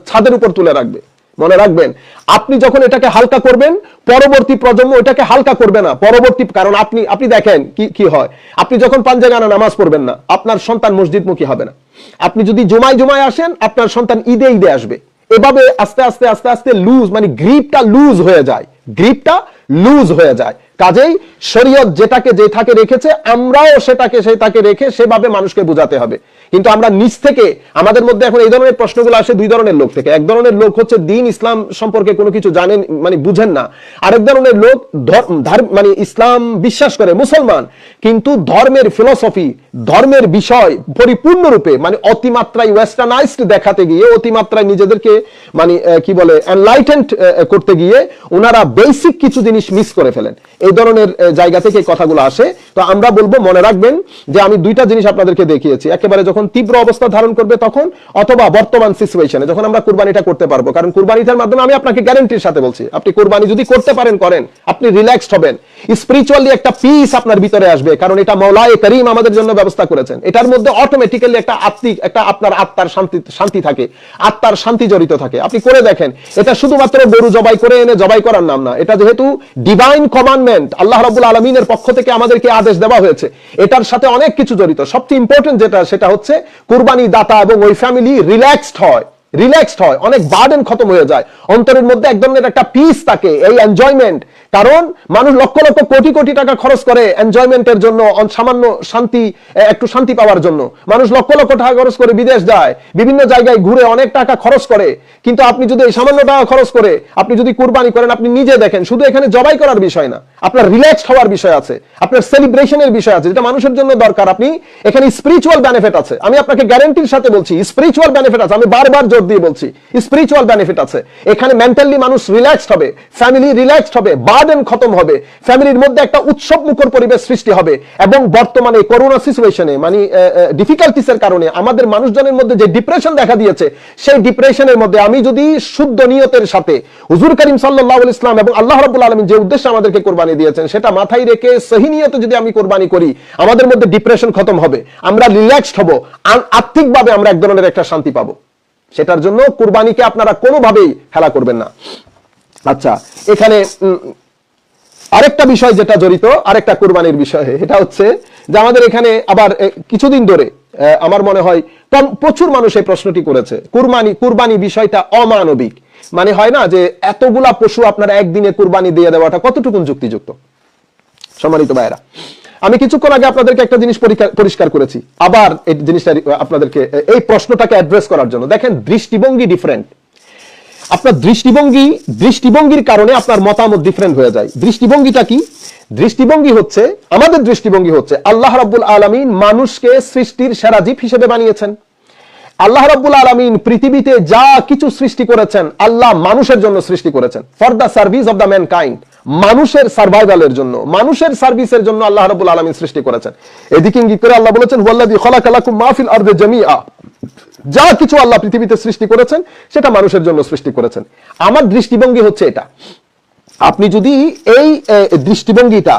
ছাদের উপর তুলে রাখবে। মনে রাখবেন, আপনি যখন এটাকে হালকা করবেন, পরবর্তী প্রজন্ম এটাকে হালকা করবে না। কারণ আপনি দেখেন কি হয়, আপনি যখন পাঞ্জাগানা নামাজ পড়বেন না, আপনার সন্তান মসজিদমুখী হবে না। আপনি যদি জুমায় আসেন, আপনার সন্তান ঈদে আসবে। এভাবে আস্তে আস্তে লুজ, মানে গ্রিপটা লুজ হয়ে যায়। কাজেই শরীয়ত যেটাকে রেখেছে, আমরাও সেটাকে রেখে সেভাবে মানুষকে বোঝাতে হবে। কিন্তু আমরা নিজ থেকে, আমাদের মধ্যে এখন এই ধরনের প্রশ্নগুলো আসে 2 ধরনের লোক থেকে। এক ধরনের লোক হচ্ছে দিন ইসলাম সম্পর্কে কোনো কিছু জানেন, মানে বুঝেন না। আরেক ধরনের লোক মানে ইসলাম বিশ্বাস করে, মুসলমান, কিন্তু ধর্মের ফিলোসফি, ধর্মের বিষয় পরিপূর্ণরূপে মানে অতিমাত্রায় ওয়েস্টার্নাইজড দেখাতে গিয়ে, অতিমাত্রায় নিজেদেরকে মানে কি বলে এনলাইটেন্ড করতে গিয়ে ওনারা বেসিক কিছু জিনিস মিস করে ফেলেন। এই ধরনের জায়গা থেকে কথাগুলো আসে। তো আমরা বলবো, মনে রাখবেন যে আমি 2টা জিনিস আপনাদেরকে দেখিয়েছি, একেবারে যখন তীব্র অবস্থা ধারণ করবে তখন, অথবা বর্তমান সিচুয়েশনে যখন আমরা কুরবানিটা করতে পারবো। কারণ কুরবানিটার মাধ্যমে আমি আপনাকে গ্যারান্টির সাথে বলছি, আপনি কুরবানি যদি করতে পারেন, করেন, আপনি রিল্যাক্সড হবেন, স্পিরিচুয়ালি একটা পিস আপনার ভিতরে আসবে। কারণ এটা মাওলায়ে করিম আমাদের জন্য ব্যবস্থা করেছেন। এটার মধ্যে অটোমেটিক্যালি একটা আপনার আত্মার শান্তি থাকে, আত্মার শান্তি জড়িত থাকে। আপনি করে দেখেন, এটা শুধুমাত্র গরু জবাই করে এনে জবাই করার নাম না, এটা যেহেতু ডিভাইন কমান্ডমেন্ট, আল্লাহ রাব্বুল আলামিনের পক্ষ থেকে আমাদেরকে আদেশ দেওয়া হয়েছে, এটার সাথে অনেক কিছু জড়িত। সবচেয়ে ইম্পর্টেন্ট সেটা হচ্ছে কুরবানি দাতা এবং ওই ফ্যামিলি রিল্যাক্সড হয়, অনেক বার্ডেন খতম হয়ে যায়, অন্তরের মধ্যে এক ধরনের একটা পিস থাকে, এই এনজয়মেন্ট। কারণ মানুষ লক্ষ কোটি টাকা খরচ করে এনজয়মেন্টের জন্য, সামান্য একটু শান্তি পাওয়ার জন্য। মানুষ লক্ষ টাকা খরচ করে বিদেশ যায়, বিভিন্ন জায়গায় ঘুরে অনেক টাকা খরচ করে। কিন্তু আপনি যদি এই সামান্য টাকা খরচ করে আপনি যদি কুরবানি করেন, আপনি নিজে দেখেন, শুধু এখানে জবাই করার বিষয় না, আপনার রিল্যাক্সড হওয়ার বিষয় আছে, আপনার সেলিব্রেশনের বিষয় আছে, যেটা মানুষের জন্য দরকার। আপনি এখানে স্পিরিচুয়াল বেনিফিট আছে, আমি আপনাকে গ্যারান্টির সাথে বলছি, স্পিরিচুয়াল বেনিফিট আছে। আমি বারবার জোর দিয়ে বলছি, স্পিরিচুয়াল বেনিফিট আছে। এখানে মেন্টালি মানুষ রিল্যাক্সড হবে, ফ্যামিলি রিল্যাক্সড হবে, বার্ডেন খতম হবে, ফ্যামিলির মধ্যে একটা উৎসব মুখর পরিবেশ সৃষ্টি হবে। এবং বর্তমানে করোনা সিচুয়েশনে, মানে ডিফিকাল্টিসের কারণে আমাদের মানুষজনের মধ্যে যে ডিপ্রেশন দেখা দিয়েছে, সেই ডিপ্রেশনের মধ্যে আমি যদি শুদ্ধ নিয়তের সাথে হুজুর করিম সাল্লাল্লাহু আলাইহি ওয়াসাল্লাম এবং আল্লাহ রাব্বুল আলামিন যে উদ্দেশ্যে আমাদেরকে কুরবানি দিয়েছেন, সেটা মাথায় রেখে সহি নিয়তে যদি আমি কুরবানি করি, আমাদের মধ্যে ডিপ্রেশন খতম হবে, আমরা রিল্যাক্সড হব, আত্মিকভাবে আমরা এক ধরনের একটা শান্তি পাবো। সেটার জন্য কুরবানিকে আপনারা কোনোভাবেই হেলা করবেন না। আচ্ছা, এখানে আরেকটা বিষয় যেটা জড়িত, আরেকটা কুরবানির বিষয়, এটা হচ্ছে যে আমাদের এখানে আবার কিছুদিন ধরে আমার মনে হয় প্রচুর মানুষ এই প্রশ্নটি করেছে, কুরবানি বিষয়টা অমানবিক। মানে হয় না যে এতগুলা পশু আপনারা একদিনে কুরবানি দিয়ে দেওয়াটা কতটুকু যুক্তিযুক্ত? সম্মানিত ভাইয়েরা, আমি কিছুক্ষণ আগে আপনাদেরকে একটা জিনিস পরিষ্কার করেছি, আবার এই জিনিসটা আপনাদেরকে, এই প্রশ্নটাকে অ্যাড্রেস করার জন্য। দেখেন, দৃষ্টিভঙ্গি ডিফারেন্ট। আপনার দৃষ্টিভঙ্গির কারণে আপনার মতামত ডিফারেন্ট হয়ে যায়। দৃষ্টিভঙ্গিটা কি? আমাদের দৃষ্টিভঙ্গি হচ্ছে আল্লাহ রাব্বুল আলামিন মানুষকে সৃষ্টির সেরা জীব হিসেবে বানিয়েছেন। আল্লাহ রাব্বুল আলামিন পৃথিবীতে যা কিছু সৃষ্টি করেছেন, আল্লাহ মানুষের জন্য সৃষ্টি করেছেন, for the service of the mankind, মানুষের সার্ভাইভালের জন্য, মানুষের সার্ভিসের জন্য আল্লাহ রাব্বুল আলামিন সৃষ্টি করেছেন। এদিকে ইঙ্গিত করে আল্লাহ বলেছেন, ওয়াল্লাযী খালাকা লাকুম মা ফিল আরদি জামিআ, যা কিছু আল্লাহ পৃথিবীতে সৃষ্টি করেছেন সেটা মানুষের জন্য সৃষ্টি করেছেন। আমার দৃষ্টিভঙ্গি হচ্ছে এটা। আপনি যদি এই দৃষ্টিভঙ্গিটা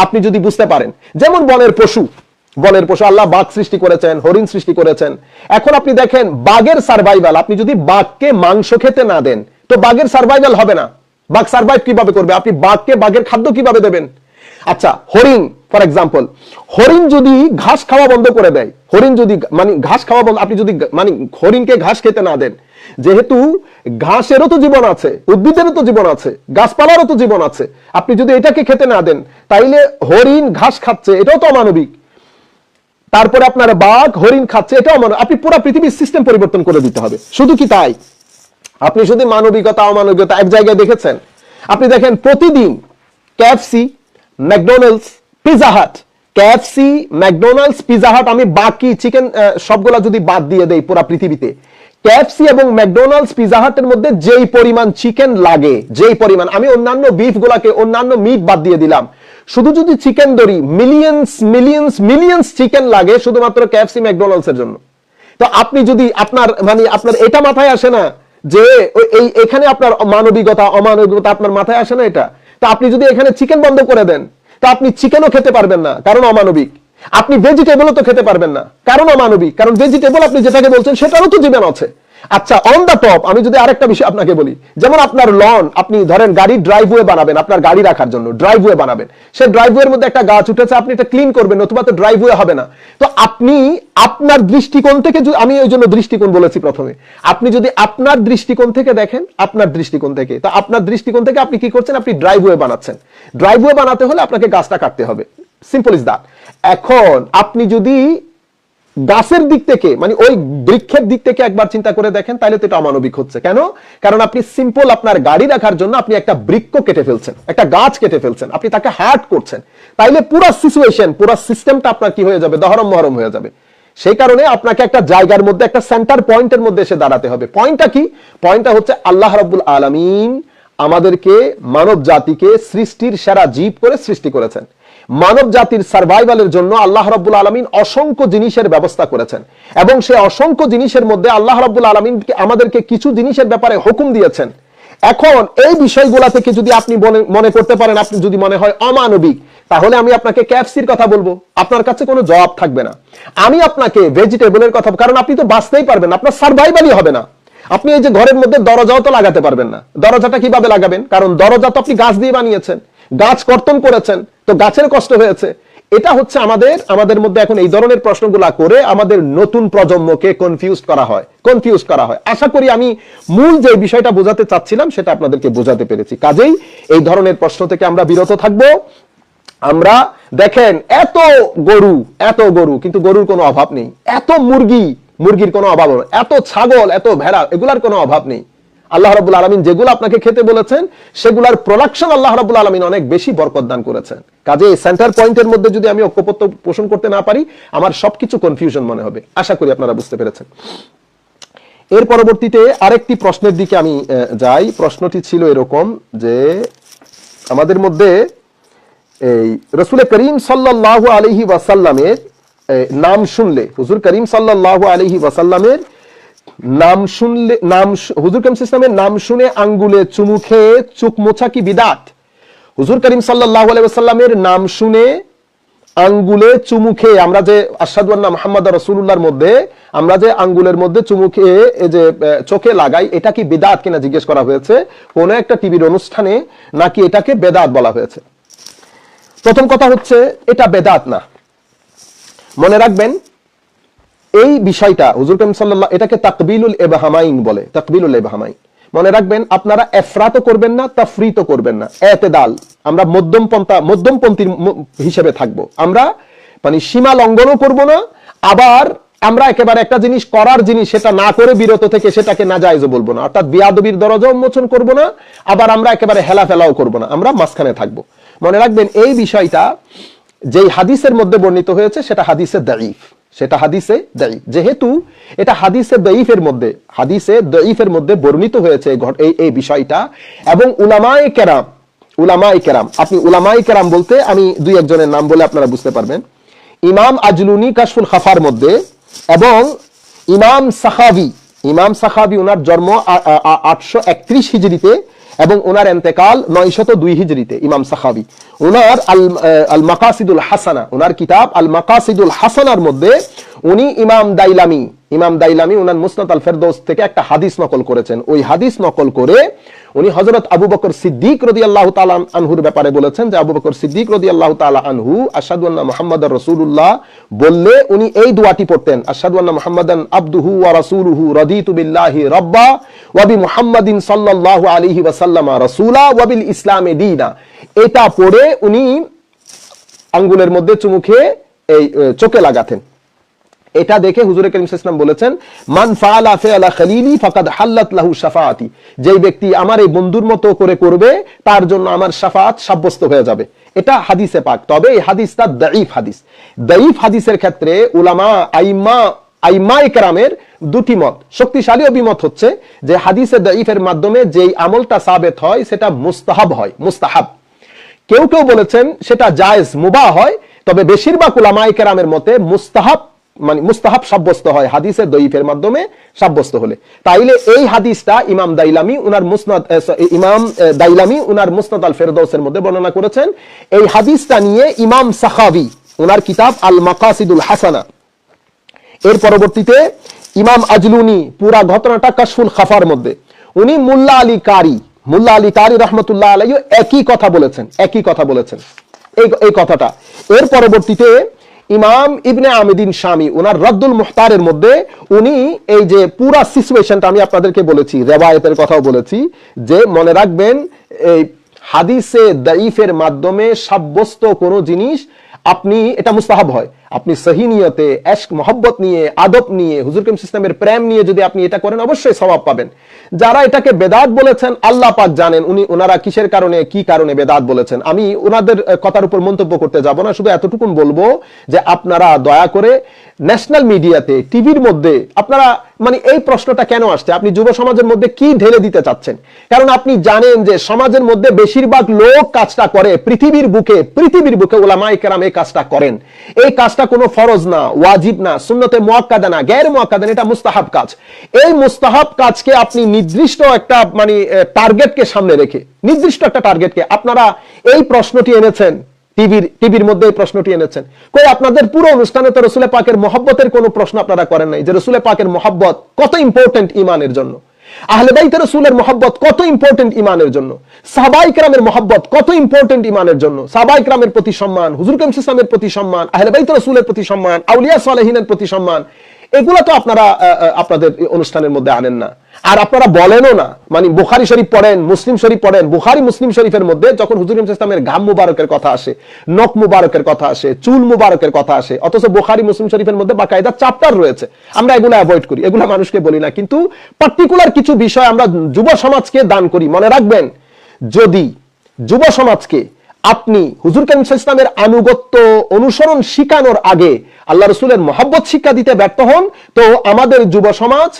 আপনি যদি বুঝতে পারেন, যেমন বনের পশু আল্লাহ বাঘ সৃষ্টি করেছেন, হরিণ সৃষ্টি করেছেন। এখন আপনি দেখেন বাঘের সার্ভাইভাল, আপনি যদি বাঘকে মাংস খেতে না দেন তো বাঘের সার্ভাইভাল হবে না। বাঘ সার্ভাইভ কিভাবে করবে? আপনি বাঘকে বাঘের খাদ্য কিভাবে দেবেন? আচ্ছা, হরিণ ফর এক্সাম্পল, হরিণ যদি ঘাস খাওয়া বন্ধ করে দেয়, আপনি যদি হরিণকে ঘাস খেতে না দেন, যেহেতু ঘাসেরও তো জীবন আছে, উদ্ভিদেরও তো জীবন আছে, গাছপালারও তো জীবন আছে, আপনি যদি এটাকে খেতে না দেন, তাইলে হরিণ ঘাস খাচ্ছে, এটাও তো অমানবিক। তারপরে আপনার বাঘ হরিণ খাচ্ছে, এটাও অমানবিক। আপনি পুরো পৃথিবীর সিস্টেম পরিবর্তন করে দিতে হবে। শুধু কি তাই? আপনি শুধু মানবিকতা অমানবিকতা এক জায়গায় দেখেছেন? আপনি দেখেন প্রতিদিন KFC, McDonald's, Pizza Hut, KFC, McDonald's, Pizza Hut, আমি বাকি চিকেন সবগুলা যদি বাদ দিয়ে দেই পুরো পৃথিবীতে, কেএফসি এবং ম্যাকডোনাল্ডস, পিজা হাটের মধ্যে যেই পরিমাণ চিকেন লাগে, যেই পরিমাণ, আমি অন্যান্য বিফ গুলাকে, অন্যান্য মিট বাদ দিয়ে দিলাম, শুধু যদি চিকেন ধরি, মিলিয়ন্স মিলিয়ন্স মিলিয়ন্স চিকেন লাগে শুধুমাত্র কেএফসি ম্যাকডোনাল্ডস এর জন্য। তো আপনি যদি আপনার আপনার এটা মাথায় আসে না যে এখানে আপনার মানবিকতা অমানবিকতা আপনার মাথায় আসে না এটা? তো আপনি যদি এখানে চিকেন বন্ধ করে দেন, তা আপনি চিকেনও খেতে পারবেন না, কারণ অমানবিক। আপনি ভেজিটেবলও তো খেতে পারবেন না, কারণ অমানবিক। কারণ ভেজিটেবল আপনি যেটাকে বলছেন সেটারও তো জীবন আছে। আচ্ছা, অন দা টপ আমি যদি আরেকটা বিষয় আপনাকে বলি, যেমন আপনার লন, আপনি ধরেন গাড়ির ড্রাইভওয়ে বানাবেন, আপনার গাড়ি রাখার জন্য ড্রাইভওয়ে বানাবেন, সে ড্রাইভওয়ের মধ্যে একটা গাছ উঠেছে, আপনি এটা ক্লিন করবেন, নতুবা তো ড্রাইভওয়ে হবে না। তো আপনি আপনার দৃষ্টিকোণ থেকে, আমি ওই জন্য দৃষ্টিকোণ বলেছি প্রথমে, আপনি যদি আপনার দৃষ্টিকোণ থেকে দেখেন, আপনার দৃষ্টিকোণ থেকে, তো আপনার দৃষ্টিকোণ থেকে আপনি কি করছেন? আপনি ড্রাইভওয়ে বানাচ্ছেন। ড্রাইভওয়ে বানাতে হলে আপনাকে গাছটা কাটতে হবে, সিম্পল ইজ দ্যাট। এখন আপনি যদি গাছের দিক থেকে, মানে ওই বৃক্ষের দিক থেকে একবার চিন্তা করে দেখেন, তাহলে তো এটা অমানবিক হচ্ছে। কেন? কারণ আপনি সিম্পল আপনার গাড়ি রাখার জন্য আপনি একটা বৃক্ষ কেটে ফেলছেন, একটা গাছ কেটে ফেলছেন, আপনি তাকে হার্ট করছেন। তাইলে পুরো সিচুয়েশন, পুরো সিস্টেমটা আপনার কি হয়ে যাবে? দহরম মহরম হয়ে যাবে। সেই কারণে আপনাকে একটা জায়গার মধ্যে, একটা সেন্টার পয়েন্টের মধ্যে এসে দাঁড়াতে হবে। পয়েন্টটা কি? পয়েন্টটা হচ্ছে আল্লাহ রাব্বুল আলামিন আমাদেরকে, মানব জাতিকে সৃষ্টির সেরা জীব করে সৃষ্টি করেছেন। মানব জাতির সার্ভাইভালের জন্য আল্লাহ রাব্বুল আলামিন অসংখ্য জিনিসের ব্যবস্থা করেছেন, এবং সেই অসংখ্য জিনিসের মধ্যে আল্লাহ রাব্বুল আলামিন আমাদেরকে কিছু জিনিসের ব্যাপারে হুকুম দিয়েছেন। এখন এই বিষয়গুলা থেকে যদি আপনি মনে করতে পারেন, আপনি যদি মনে হয় অমানবিক, তাহলে আমি আপনাকে কেএফসির কথা বলবো, আপনার কাছে কোনো জবাব থাকবে না। আমি আপনাকে ভেজিটেবলের কথা, কারণ আপনি তো বাঁচতেই পারবেন না, আপনার সার্ভাইভালই হবে না। আপনি এই যে ঘরের মধ্যে দরজাও তো লাগাতে পারবেন না। দরজাটা কিভাবে লাগাবেন? কারণ দরজা তো আপনি গাছ দিয়ে বানিয়েছেন, গাছ কর্তন করেছেন, তো গাছের কষ্ট হয়েছে। এটা হচ্ছে আমাদের মধ্যে এখন এই ধরনের প্রশ্নগুলা করে আমাদের নতুন প্রজন্মকে কনফিউজ করা হয়। আশা করি আমি মূল যে বিষয়টা বোঝাতে চাচ্ছিলাম সেটা আপনাদেরকে বোঝাতে পেরেছি। কাজেই এই ধরনের প্রশ্ন থেকে আমরা বিরত থাকব। আমরা দেখেন, এত গরু, কিন্তু গরুর কোনো অভাব নেই। এত মুরগির কোনো অভাব নেই। এত ছাগল, এত ভেড়া, এগুলার কোনো অভাব নেই। আল্লাহ রাব্বুল আলামিন যেগুলো আপনাকে খেতে বলেছেন সেগুলোর প্রোডাকশন আল্লাহ রাব্বুল আলামিন অনেক বেশি বরকত দান করেছেন। কাজে সেন্টার পয়েন্টের মধ্যে যদি আমি ঐক্যপত্য পোষণ করতে না পারি, আমার সবকিছু কনফিউশন মনে হবে। আশা করি আপনারা বুঝতে পেরেছেন। এর পরবর্তীতে আরেকটি প্রশ্নের দিকে আমি যাই। প্রশ্নটি ছিল এরকম যে, আমাদের মধ্যে এই রাসূল করিম সাল্লাল্লাহু আলাইহি ওয়াসাল্লামের নাম শুনলে, হুজুর করিম সাল্লাল্লাহু আলাইহি ওয়াসাল্লামের নাম শুনলে, হুজুর করিম ইসলামের নাম শুনে আঙ্গুলে চুমু খেয়ে চোখ মোছা কি বিদাত? হুজুর করিম সাল্লাল্লাহু আলাইহি ওয়াসাল্লামের নাম শুনে আঙ্গুলে চুমু খেয়ে, আমরা যে আশহাদু আন্না মুহাম্মাদুর রাসূলুল্লাহর মধ্যে আমরা যে আঙ্গুলের মধ্যে চুমু খেয়ে এই যে চোখে লাগাই, এটা কি বিদাত কিনা জিজ্ঞেস করা হয়েছে কোন একটা টিভির অনুষ্ঠানে, নাকি এটাকে বেদাত বলা হয়েছে? প্রথম কথা হচ্ছে, এটা বেদাত না। মনে রাখবেন এই বিষয়টা, হুজুর করিম সাল্লাল্লাহু, এটাকে তাকবিলুল ইবহামাইন বলে, তাকবিলুল ইবহামাইন। মনে রাখবেন, আপনারা ইফরাতও করবেন না, তাফরিতও করবেন না, এতেদাল। আমরা মধ্যমপন্থীর হিসেবে থাকবো। আমরা মানে সীমা লঙ্ঘনও করব না, আবার আমরা একেবারে একটা জিনিস করার জিনিস সেটা না করে বিরত থেকে সেটাকে নাজায়েজও বলবো না। অর্থাৎ বিয়াদবির দরজা উন্মোচন করব না, আবার আমরা একেবারে হেলাফেলাও করব না, আমরা মাঝখানে থাকবো। মনে রাখবেন এই বিষয়টা যেই হাদিসের মধ্যে বর্ণিত হয়েছে সেটা হাদিসে দাঈফ, যেহেতু এটা হাদিসে দাঈফের মধ্যে বর্ণিত হয়েছে এই বিষয়টা, এবং উলামায়ে কেরাম, আপনি উলামায়ে কেরাম বলতে আমি দুই একজনের নাম বলে আপনারা বুঝতে পারবেন। ইমাম আজলুনি কাশফুল খাফার মধ্যে, এবং ইমাম সাখাবি ওনার জন্ম 831 হিজরিতে এবং ওনার ইন্তেকাল 902 হিজরিতে। ইমাম সাখাবি ওনার আল মাকাসিদুল হাসানা, ওনার কিতাব আল মাকাসিদুল হাসানার মধ্যে উনি ইমাম দাইলামি ওনার মুসনাদ আল ফেরদৌস থেকে একটা হাদিস নকল করেছেন। ওই হাদিস নকল করে উনি হযরত আবু বকর সিদ্দিক রাদিয়াল্লাহু তাআলা আনহুর ব্যাপারে বলেছেন যে, আবু বকর সিদ্দিক রাদিয়াল্লাহু তাআলা আনহু আশহাদু আন্না মুহাম্মাদার রাসূলুল্লাহ বললে উনি এই দোয়াটি পড়তেন, আশহাদু আন্না মুহাম্মাদান আবদুহু ওয়া রাসূলুহু রাদিতু বিল্লাহি রাব্বা ওয়া বি মুহাম্মাদিন সাল্লাল্লাহু আলাইহি ওয়াসাল্লাম রাসূলা ওয়া বিল ইসলামি দীনা। এটা পড়ে উনি আঙ্গুলের মধ্যে চুমু খেয়ে এই চোখে লাগাতেন। এটা দেখে হুজুর করিম সাল্লাল্লাহু আলাইহি ওয়াসাল্লাম বলেছেন, মান ফাআলা ফিআলা খলিলি ফাকাদ হাল্লাত লাহু শাফাআতি, যেই ব্যক্তি আমার এই বন্ধুর মতো করে করবে তার জন্য আমার শাফাআত সাব্যস্ত হয়ে যাবে। এটা হাদিসে পাক। তবে এই হাদিসটা দাঈফ হাদিসের ক্ষেত্রে উলামা আইম্মায়ে কেরামের দুটি মত। শক্তিশালী অভিমত হচ্ছে যে হাদিসে দাঈফের মাধ্যমে যেই আমলটা সাবেত হয় সেটা মুস্তাহাব হয়, মুস্তাহাব। কেউ কেউ বলেছেন সেটা জায়েজ, মুবাহ হয়, তবে বেশিরভাগ উলামায়ে কেরামের মতে মুস্তাহাব, মানে মুস্তাহাব সাব্যস্ত হয় হাদিসে দাঈফের মাধ্যমে সাব্যস্ত হলে। তাইলে এই হাদিসটা ইমাম দাইলামি উনার মুসনাদ আল ফেরদৌসের মধ্যে বর্ণনা করেছেন। এই হাদিসটা নিয়ে ইমাম সাখাবী উনার কিতাব আল মাকাসিদুল হাসানা, এর পরবর্তীতে ইমাম আজলুনি পুরা ঘটনাটা কাশফুল খাফার মধ্যে, উনি মুল্লা আলী কারি রহমতুল্লাহ আলাইহি একই কথা বলেছেন এই কথাটা। এর পরবর্তীতে ইমাম ইবনে আমিদিন শামি উনার রদ্দুল মুহতারের মধ্যে উনি এই যে পুরা সিচুয়েশনটা আমি আপনাদেরকে বলেছি, রেওয়ায়েতের কথাও বলেছি, যে মনে রাখবেন এই হাদিসে দাঈফের মাধ্যমে সাব্যস্ত কোন জিনিস আপনি এটা মুস্তাহাব হয়, আপনি সহি নিয়তে ইশক মোহব্বত নিয়ে আদব নিয়ে হুজুর করিম ইসলামের প্রেম নিয়ে যদি আপনি এটা করেন অবশ্যই সওয়াব পাবেন। যারা এটাকে বেদাত বলেছেন আল্লাহ পাক জানেন ওনারা কিসের কারণে কি কারণে বেদাত বলেছেন। আমি ওনাদের কথার উপর মন্তব্য করতে যাব না, শুধু এতটুকুন বলবো যে আপনারা দয়া করে ন্যাশনাল মিডিয়াতে টিভির মধ্যে আপনারা মানে এই প্রশ্নটা কেন আসছে, আপনি যুব সমাজের মধ্যে কি ঢেলে দিতে চাচ্ছেন? কারণ আপনি জানেন যে সমাজের মধ্যে বেশিরভাগ লোক কাজটা করে, পৃথিবীর বুকে উলামায়ে কেরাম এই কাজটা করেন। এই কাজটা কোনো ফরজ না, ওয়াজিব না, সুন্নতে মুআক্কাদা না, গায়র মুআক্কাদা, এটা মুস্তাহাব কাজ। এই মুস্তাহাব কাজকে আপনি নির্দিষ্ট একটা মানে টার্গেটকে সামনে রেখে, নির্দিষ্ট একটা টার্গেটকে আপনারা এই প্রশ্নটি এনেছেন, টিভির মধ্যে এই প্রশ্নটি এনেছেন। কই আপনাদের পুরো অনুষ্ঠানে তো রাসূল পাকের মহব্বতের কোনো প্রশ্ন আপনারা করেন নাই, যে রাসূল পাকের মহব্বত কত ইম্পর্টেন্ট ঈমানের জন্য, আহলে বাইত রাসূলের মহব্বত কত ইম্পর্টেন্ট ঈমানের জন্য, সাহাবায়ে কেরামের মহব্বত কত ইম্পর্টেন্ট ঈমানের জন্য, সাহাবায়ে কেরামের প্রতি সম্মান, হুজুর করিম ইসলামের প্রতি সম্মান, আহলে বাইত রাসূলের প্রতি সম্মান, আউলিয়া সালেহিনের প্রতি সম্মান, এগুলো তো আপনারা আপনাদের অনুষ্ঠানের মধ্যে আনেন না। আর আপনারা বলেনও না, মানে বুখারী শরীফ পড়েন, মুসলিম শরীফ পড়েন, বুখারী মুসলিম শরীফের মধ্যে যখন হুজুর ইসলামের ঘাম মুবারকের কথা আসে, নখ মুবারকের কথা আসে, চুল মুবারকের কথা আসে, অথচ বুখারী মুসলিম শরীফের মধ্যে বাকায়দা চ্যাপ্টার রয়েছে, আমরা এগুলো অ্যাভয়েড করি, এগুলো মানুষকে বলি না। কিন্তু পার্টিকুলার কিছু বিষয় আমরা যুব সমাজকে দান করি। মনে রাখবেন, যদি যুব সমাজকে আপনি হুজুর করিম ইসলামের আনুগত্য অনুসরণ শিখানোর আগে আল্লাহ রাসূলের মহব্বত শিক্ষা দিতে ব্যর্থ হন, তো আমাদের যুব সমাজ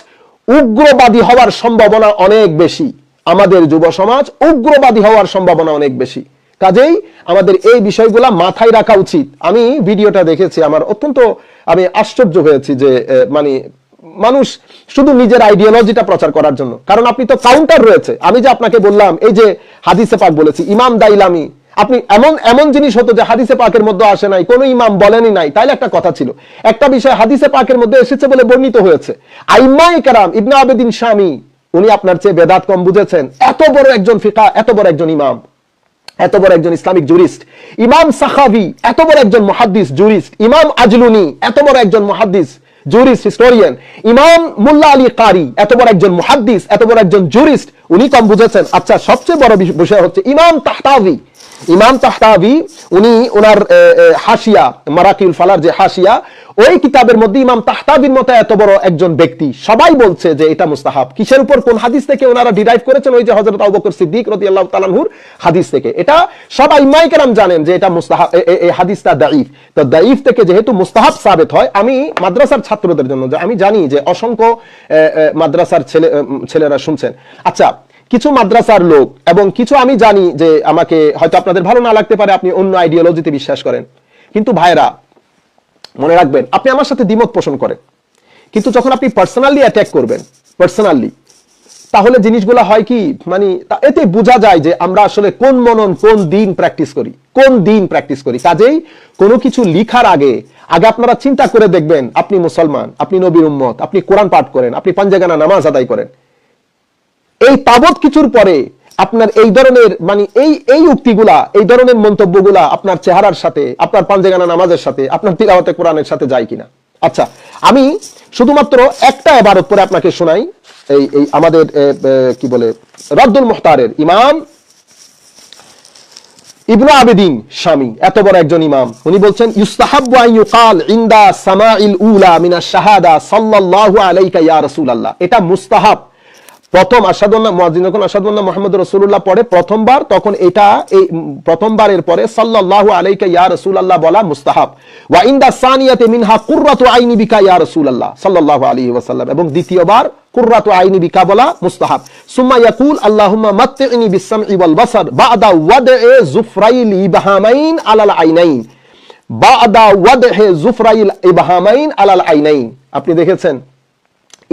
উগ্রবাদী হওয়ার সম্ভাবনা অনেক বেশি। কাজেই আমাদের এই বিষয়গুলা মাথায় রাখা উচিত। আমি ভিডিওটা দেখেছি, আমি আশ্চর্য হয়েছি যে মানে মানুষ শুধু নিজের আইডিওলজিটা প্রচার করার জন্য, কারণ আপনি তো কাউন্টার রয়েছে। আমি যে আপনাকে বললাম এই যে হাদিসে পাক বলেছি, ইমাম দাইলামি, আপনি এমন জিনিস হতো যে হাদিসে পাকের মধ্যে আসে নাই, কোন ইমাম বলেনই নাই, তাইলে একটা কথা ছিল। একটা বিষয় হাদিসে পাকের মধ্যে এসেছে বলে বর্ণিত হয়েছে। আইম্মায়ে কেরাম, ইবনে আবিদিন শামি, উনি আপনার চেয়ে বেদাত কম বুঝেছেন। এত বড় একজন ফিকাহ, এত বড় একজন ইমাম, এত বড় একজন ইসলামিক জুরিস্ট। ইমাম সাখাবী এত বড় একজন মুহাদ্দিস জুরিস্ট। ইমাম আজলুনি এত বড় একজন মুহাদ্দিস জুরিস্ট হিস্টোরিয়ান। ইমাম মুল্লা আলী কারি এত বড় একজন মুহাদ্দিস, এত বড় একজন জুরিস্ট, উনি কম বুঝেছেন। আচ্ছা, সবচেয়ে বড় বিষয় হচ্ছে ইমাম তাহতাবী, উনি ওনার হাসিয়া মারাকিউল ফালার যে হাসিয়া, ওই কিতাবের মধ্যে ইমাম তাহতাবীর মতো এত বড় একজন ব্যক্তি, সবাই বলছে যে এটা মুস্তাহাব। কিসের উপর, কোন হাদিস থেকে ওনারা ডিরাইভ করেছেন? ওই যে হযরত আবু বকর সিদ্দিক রাদিয়াল্লাহু তাআলা আনহুর হাদিস থেকে। এটা সব আইম্মায়ে কেরাম জানেন যে এটা মুস্তাহাব, এই হাদিসটা দাঈফ। তো দাঈফ থেকে যেহেতু মুস্তাহাব সাবিত হয়, আমি মাদ্রাসার ছাত্রদের জন্য, আমি জানি যে অসংখ্য মাদ্রাসার ছেলেরা শুনছেন। আচ্ছা, কিছু মাদ্রাসার লোক এবং কিছু আমি জানি যে আমাকে হয়তো আপনাদের ভালো না লাগতে পারে, আপনি অন্য আইডিওলজিতে বিশ্বাস করেন, কিন্তু ভাইরা মনে রাখবেন, আপনি আমার সাথে দ্বিমত পোষণ করেন, কিন্তু যখন আপনি পার্সোনালি অ্যাটাক করবেন, তাহলে জিনিসগুলো হয় কি, মানে এতে বোঝা যায় যে আমরা আসলে কোন মনন, কোন দিন প্র্যাকটিস করি। কাজেই কোনো কিছু লিখার আগে আপনারা চিন্তা করে দেখবেন, আপনি মুসলমান, আপনি নবীর উম্মত, আপনি কোরআন পাঠ করেন, আপনি পাঞ্জাগানা নামাজ আদায় করেন, এই তাবৎ কিছুর পরে আপনার এই ধরনের মানে এই উক্তিগুলা, এই ধরনের মন্তব্যগুলা আপনার চেহারার সাথে, আপনার পাঞ্জাগানা নামাজের সাথে, আপনার তিলাওয়াতে কোরআনের সাথে যায় কিনা। আচ্ছা, আমি শুধুমাত্র একটা ইবারত পরে আপনাকে শোনাই। এই আমাদের কি বলে রদ্দুল মুহতারের ইমাম ইবনে আবিদিন শামি, এত বড় একজন ইমাম, উনি বলছেন ইউস্তাহাব্বু আন ইউকাল ইনদা সামাইল উলা মিনাশ শাহাদা সাল্লাল্লাহু আলাইকা ইয়া রাসূলুল্লাহ। এটা মুস্তাহাব প্রথম আশহাদু আন্না মুয়াজ্জিন যখন আশহাদু আন্না মুহাম্মাদুর রাসূলুল্লাহ পড়ে প্রথমবার, তখন এটা এই প্রথমবারের পরে সাল্লাল্লাহু আলাইকা ইয়া রাসূলুল্লাহ বলা মুস্তাহাব। ওয়া ইনদা সানিয়াতি মিনহা কুররাতু আইনি বিকা ইয়া রাসূলুল্লাহ সাল্লাল্লাহু আলাইহি ওয়াসাল্লাম, এবং দ্বিতীয়বার কুররাতু আইনি বিকা বলা মুস্তাহাব। সুম্মা ইয়াকুল আল্লাহুম্মা মাত্তিনি বিস-সামঈ ওয়াল বাসার বা'দা ওয়াদ'i যুফরাইল ইবহামাইন আলাল আইনাইন, বা'দা ওয়াদ'i যুফরাইল ইবহামাইন আলাল আইনাইন। আপনি দেখেছেন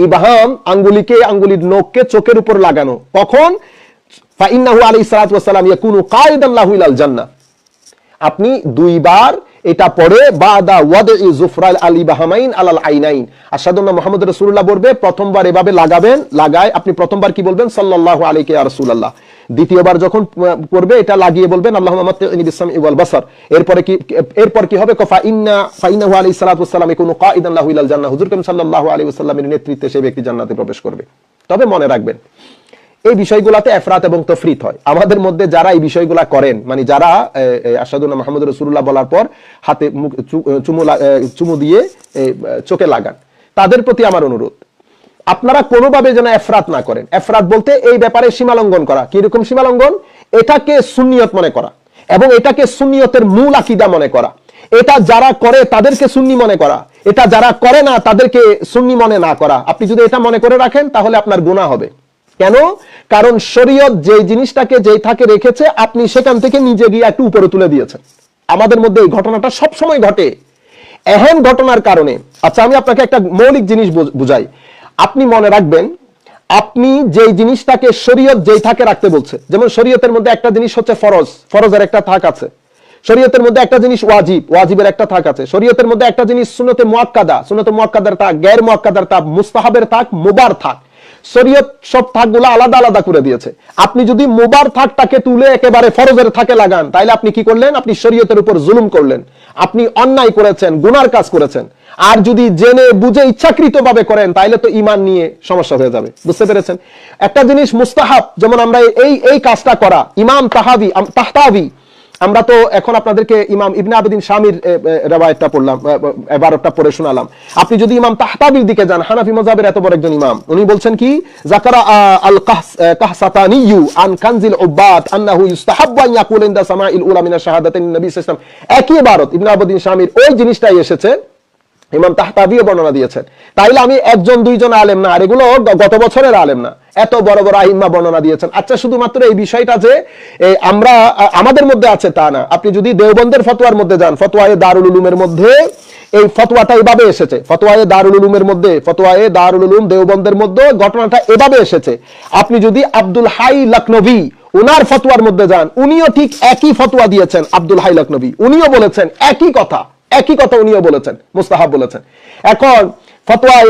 ইবহাম আঙ্গুলিকে, আঙ্গুলির নখকে চোখের উপর লাগানো, কখন? ফাইন্নাহু আলাইহিস সালাতু ওয়াস সালাম ইয়াকুনু কায়িদান লাহু ইলাল জান্নাহ। আপনি দুইবার এটা পড়ে বাদা ওয়াদ'i যুফরাইল আল ইবহামাইন আলাল আইনাইন, আশহাদু আন্না মুহাম্মাদুর রাসূলুল্লাহ বলবে, প্রথমবার এভাবে লাগাবেন, লাগায় আপনি প্রথমবার কি বলবেন? সাল্লাল্লাহু আলাইহি ইয়া রাসূলুল্লাহ। দ্বিতীয়বার যখন পড়বে এটা লাগিয়ে বলবেন আল্লাহুম্মা মাত্তিনি বিস-সামঈ ওয়াল বাসার। এরপর কি হবে? ফাইন্নাহু আলাইহিস সালাতু ওয়াস সালাম ইয়াকুনু কায়িদান লাহু ইলাল জান্নাহ, হুজুর কারীম সাল্লাল্লাহু আলাইহি ওয়াসাল্লামের নেতৃত্বে সেই ব্যক্তি জান্নাতে প্রবেশ করবে। তবে মনে রাখবেন এই বিষয়গুলোতে এফরাত এবং তফরিত হয়। আমাদের মধ্যে যারা এই বিষয়গুলা করেন, মানে যারা আশহাদু আন্না মুহাম্মাদুর রাসূলুল্লাহ বলার পর হাতে চুমু দিয়ে চোখে লাগান, তাদের প্রতি আমার অনুরোধ, আপনারা কোনোভাবে যেন এফরাত না করেন। এফরাত বলতে এই ব্যাপারে সীমালঙ্ঘন করা। কিরকম সীমালঙ্ঘন? এটাকে সুন্নিয়ত মনে করা এবং এটাকে সুন্নিয়তের মূল আকীদা মনে করা। এটা যারা করে তাদেরকে সুন্নি মনে করা, এটা যারা করে না তাদেরকে সুন্নি মনে না করা। আপনি যদি এটা মনে করে রাখেন তাহলে আপনার গুনাহ হবে। কেন? কারণ শরীয়ত যে জিনিসটাকে যেই থাকে রেখেছে, আপনি সেখান থেকে নিজে গিয়ে একটু উপরে তুলে দিয়েছেন। আমাদের মধ্যে এই ঘটনাটা সব সময় ঘটে, এহেন ঘটনার কারণে। আচ্ছা, আমি আপনাকে একটা মৌলিক জিনিস বুঝাই। আপনি মনে রাখবেন, আপনি যেই জিনিসটাকে শরীয়ত যেই থাকে রাখতে বলছে, যেমন শরীয়তের মধ্যে একটা জিনিস হচ্ছে ফরজ, ফরজের একটা থাক আছে। শরীয়তের মধ্যে একটা জিনিস ওয়াজিব, ওয়াজিবের একটা থাক আছে। শরীয়তের মধ্যে একটা জিনিস সুন্নতে মুআক্কাদা, সুন্নতে মুআক্কাদার থাক, গায়র মুআক্কাদার থাক, মুস্তাহাবের থাক, মুবার থাক। শরীয়ত সব থাকগুলো আলাদা আলাদা করে দিয়েছে। আপনি যদি মুবার থাকটাকে তুলে একেবারে ফরজের থাকে লাগান, তাহলে আপনি কি করলেন? আপনি শরীয়তের উপর জুলুম করলেন, আপনি অন্যায় করেছেন, গুনার কাজ করেছেন। আর যদি জেনে বুঝে ইচ্ছাকৃতভাবে করেন, তাহলে তো ঈমান নিয়ে সমস্যা হয়ে যাবে। বুঝতে পেরেছেন? একটা জিনিস মুস্তাহাব, যেমন আমরা এই কাজটা করা, ইমাম তাহতাবি, আমরা তো এখন আপনাদেরকে ইমাম ইবনে আবিদিন শামির রিওয়ায়াতটা পড়লাম, ইবারতটা পড়ে শোনালাম। আপনি যদি ইমাম তাহতাবির দিকে যান, হানাফি মাযহাবের এত বড় একজন ইমাম, উনি বলছেন কি, যাকারা আল কাহসাতানিয়ু আন কানজিল উবাদ আন্নাহু ইউস্তাহাব্বু আন ইয়াকুল ইনদা সামাইল উলা মিনাশ শাহাদাতাইন নবী সাল্লাল্লাহু আলাইহি ওয়াসাল্লাম। একই ইবারত ইবনে আবিদিন শামির ওই জিনিসটাই এসেছে, ইমাম তাহতাবিও বর্ণনা দিয়েছেন। তাইলে আমি একজন দুইজন আলেম না, আর এগুলো গত বছরের আলেম না, এত বড় বড় আইম্মা বর্ণনা দিয়েছেন। আচ্ছা, শুধুমাত্র এই বিষয়টা যে আমরা আমাদের মধ্যে আছে তা না। আপনি যদি দেওবন্দের ফতোয়ার মধ্যে যান, ফতোয়ায়ে দারুল উলুমের মধ্যে এই ফতোয়াটা এভাবে এসেছে। ফতোয়ায়ে দারুল উলুমের মধ্যে, ফতোয়ায়ে দারুল উলুম দেওবন্দের মধ্যে ঘটনাটা এভাবে এসেছে। আপনি যদি আব্দুল হাই লখনভী উনার ফতোয়ার মধ্যে যান, উনিও ঠিক একই ফতোয়া দিয়েছেন। আব্দুল হাই লখনভী উনিও বলেছেন একই কথা, উনিও বলেছেন, মুস্তাহাব বলেছেন। এখন ফতোয়ায়ে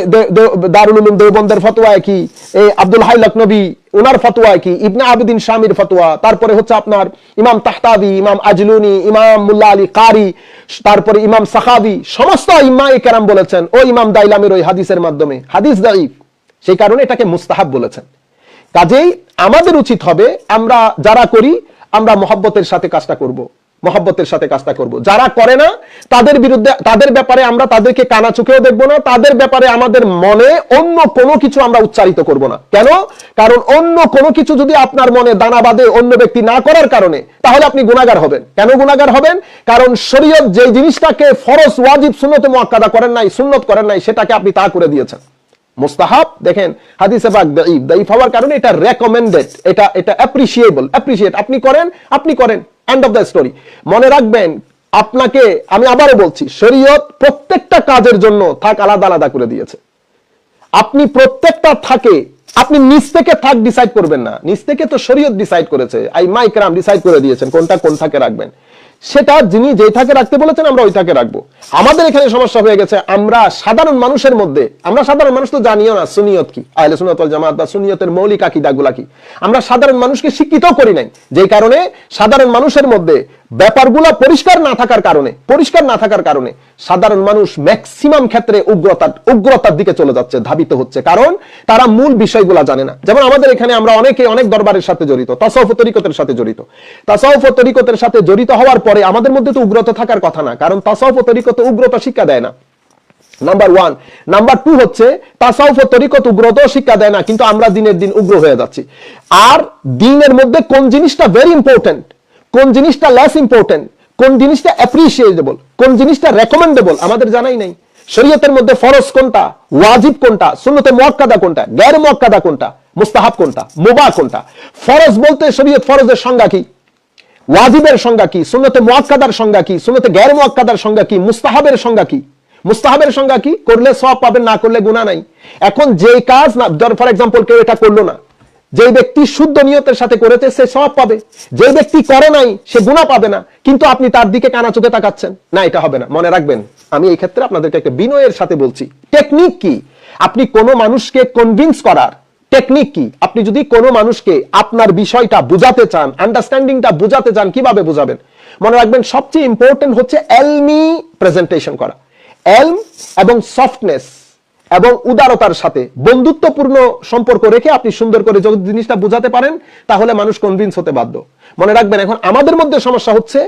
দারুল উলুম দেওবন্দের ফতোয়ায় কি, এই আব্দুল হাই লখনভী উনার ফতোয়ায় কি, ইবনে আবিদিন শামির ফতোয়া, তারপরে হচ্ছে আপনার ইমাম তাহতাবি, ইমাম আজলুনি, ইমাম মুল্লা আলী কারি, তারপরে ইমাম সাখাবি, সমস্ত ইমায়ে কেরাম বলেছেন ও ইমাম দাইলামির ওই হাদিসের মাধ্যমে হাদিস দাঈফ, সেই কারণে এটাকে মুস্তাহাব বলেছেন। কাজেই আমাদের উচিত হবে, আমরা যারা করি আমরা মহব্বতের সাথে কাজটা করব, মহব্বতের সাথে কাজটা করব। যারা করে না তাদের বিরুদ্ধে, তাদের ব্যাপারে আমরা তাদেরকে কানা চোখেও দেখবো না, তাদের ব্যাপারে আমাদের মনে অন্য কোনো কিছু আমরা উচ্চারিত করব না। কেন? কারণ অন্য কোনো কিছু যদি আপনার মনে দানা বাঁধে অন্য ব্যক্তি না করার কারণে, তাহলে আপনি গুনাহগার হবেন। কেন গুনাহগার হবেন? কারণ শরীয়ত যে জিনিসটাকে ফরজ, ওয়াজিব, সুন্নতে মুআক্কাদা করেন নাই, সুন্নত করেন নাই, সেটাকে আপনি তা করে দিয়েছেন মুস্তাহাব। দেখেন হাদিসে পাক দাঈফ হওয়ার কারণে এটা রেকমেন্ডেড, এটা অ্যাপ্রিশিয়েবল, অ্যাপ্রিশিয়েট। আপনি করেন, এন্ড অফ দ্য স্টোরি। মনে রাখবেন, আপনাকে আমি আবারও বলছি, শরীয়ত প্রত্যেকটা কাজের জন্য থাক আলাদা আলাদা করে দিয়েছে। আপনি প্রত্যেকটা থাকে, আপনি নিজ থেকে থাক ডিসাইড করবেন না, নিজ থেকে তো শরীয়ত ডিসাইড করেছে, আইম্মা ইকরাম ডিসাইড করে দিয়েছেন কোনটা কোন থাকে রাখবেন। সেটা যিনি যেই থাকে রাখতে বলেছেন আমরা ওই থাকে রাখবো। আমাদের এখানে সমস্যা হয়ে গেছে, আমরা সাধারণ মানুষের মধ্যে, আমরা সাধারণ মানুষ তো জানিও না সুন্নিয়ত কি, আহলে সুন্নাত ওয়াল জামাত বা সুন্নিয়তের মৌলিক আকীদাগুলা কি, আমরা সাধারণ মানুষকে শিক্ষিত করি নাই। যেই কারণে সাধারণ মানুষের মধ্যে ব্যাপারগুলো পরিষ্কার না থাকার কারণে সাধারণ মানুষ ম্যাক্সিমাম ক্ষেত্রে উগ্রতার দিকে চলে যাচ্ছে, ধাবিত হচ্ছে, কারণ তারা মূল বিষয়গুলো জানে না। যেমন আমাদের এখানে আমরা অনেকে অনেক দরবারের সাথে জড়িত, তাসাউফ তরিকতের সাথে জড়িত। তাসাউফ তরিকতের সাথে জড়িত হওয়ার পরে আমাদের মধ্যে তো উগ্রতা থাকার কথা না, কারণ তাসাউফ তরিকত উগ্রতা শিক্ষা দেয় না। নাম্বার 1। নাম্বার 2 হচ্ছে তাসাউফ ও তরিকত উগ্রতা শিক্ষা দেয় না, কিন্তু আমরা দিনের দিন উগ্র হয়ে যাচ্ছি। আর দিনের মধ্যে কোন জিনিসটা ভেরি ইম্পর্টেন্ট, কোন জিনিসটা লেস ইম্পর্টেন্ট, কোন জিনিসটা অ্যাপ্রিসিয়েটেবল, কোন জিনিসটা রেকমেন্ডেবল আমাদের জানাই নাই। শরীয়তের মধ্যে ফরজ কোনটা, ওয়াজিব কোনটা, সুন্নতে মুআক্কাদা কোনটা, গায়র মুআক্কাদা কোনটা, মুস্তাহাব কোনটা, মুবাহ কোনটা। ফরজ বলতে শরীয়ত ফরজের সংজ্ঞা কি, ওয়াজিবের সংজ্ঞা কি, সুন্নতে মুআক্কাদার সংজ্ঞা কি, সুন্নতে গায়র মুআক্কাদার সংজ্ঞা কি, মুস্তাহাবের সংজ্ঞা কি। মুস্তাহাবের সংজ্ঞা কি, করলে সওয়াব পাবেন, না করলে গুনাহ নাই। এখন যে কাজ না, ফর এক্সাম্পল কেউ এটা করলো না, যে ব্যক্তি শুদ্ধ নিয়তের সাথে করেছে সে সওয়াব পাবে, যে ব্যক্তি করে নাই সে গুনাহ পাবে না, কিন্তু আপনি তার দিকে কানা চোখে তাকাচ্ছেন না, এটা হবে না। মনে রাখবেন, আমি এই ক্ষেত্রে আপনাদেরকে একটা বিনয়ের সাথে বলছি, টেকনিক কি, আপনি কোনো মানুষকে কনভিন্স করার টেকনিক কি। আপনি যদি কোনো মানুষকে আপনার বিষয়টা বুঝাতে চান, আন্ডারস্ট্যান্ডিংটা বুঝাতে চান, কিভাবে বুঝাবেন? মনে রাখবেন, সবচেয়ে ইম্পর্টেন্ট হচ্ছে এলমি প্রেজেন্টেশন করা। এলম এবং সফটনেস এবং উদারতার সাথে বন্ধুত্বপূর্ণ সম্পর্ক রেখে আপনি সুন্দর করে যদি জিনিসটা বুঝাতে পারেন, তাহলে মানুষ কনভিন্স হতে বাধ্য। মনে রাখবেন, এখন আমাদের মধ্যে সমস্যা হচ্ছে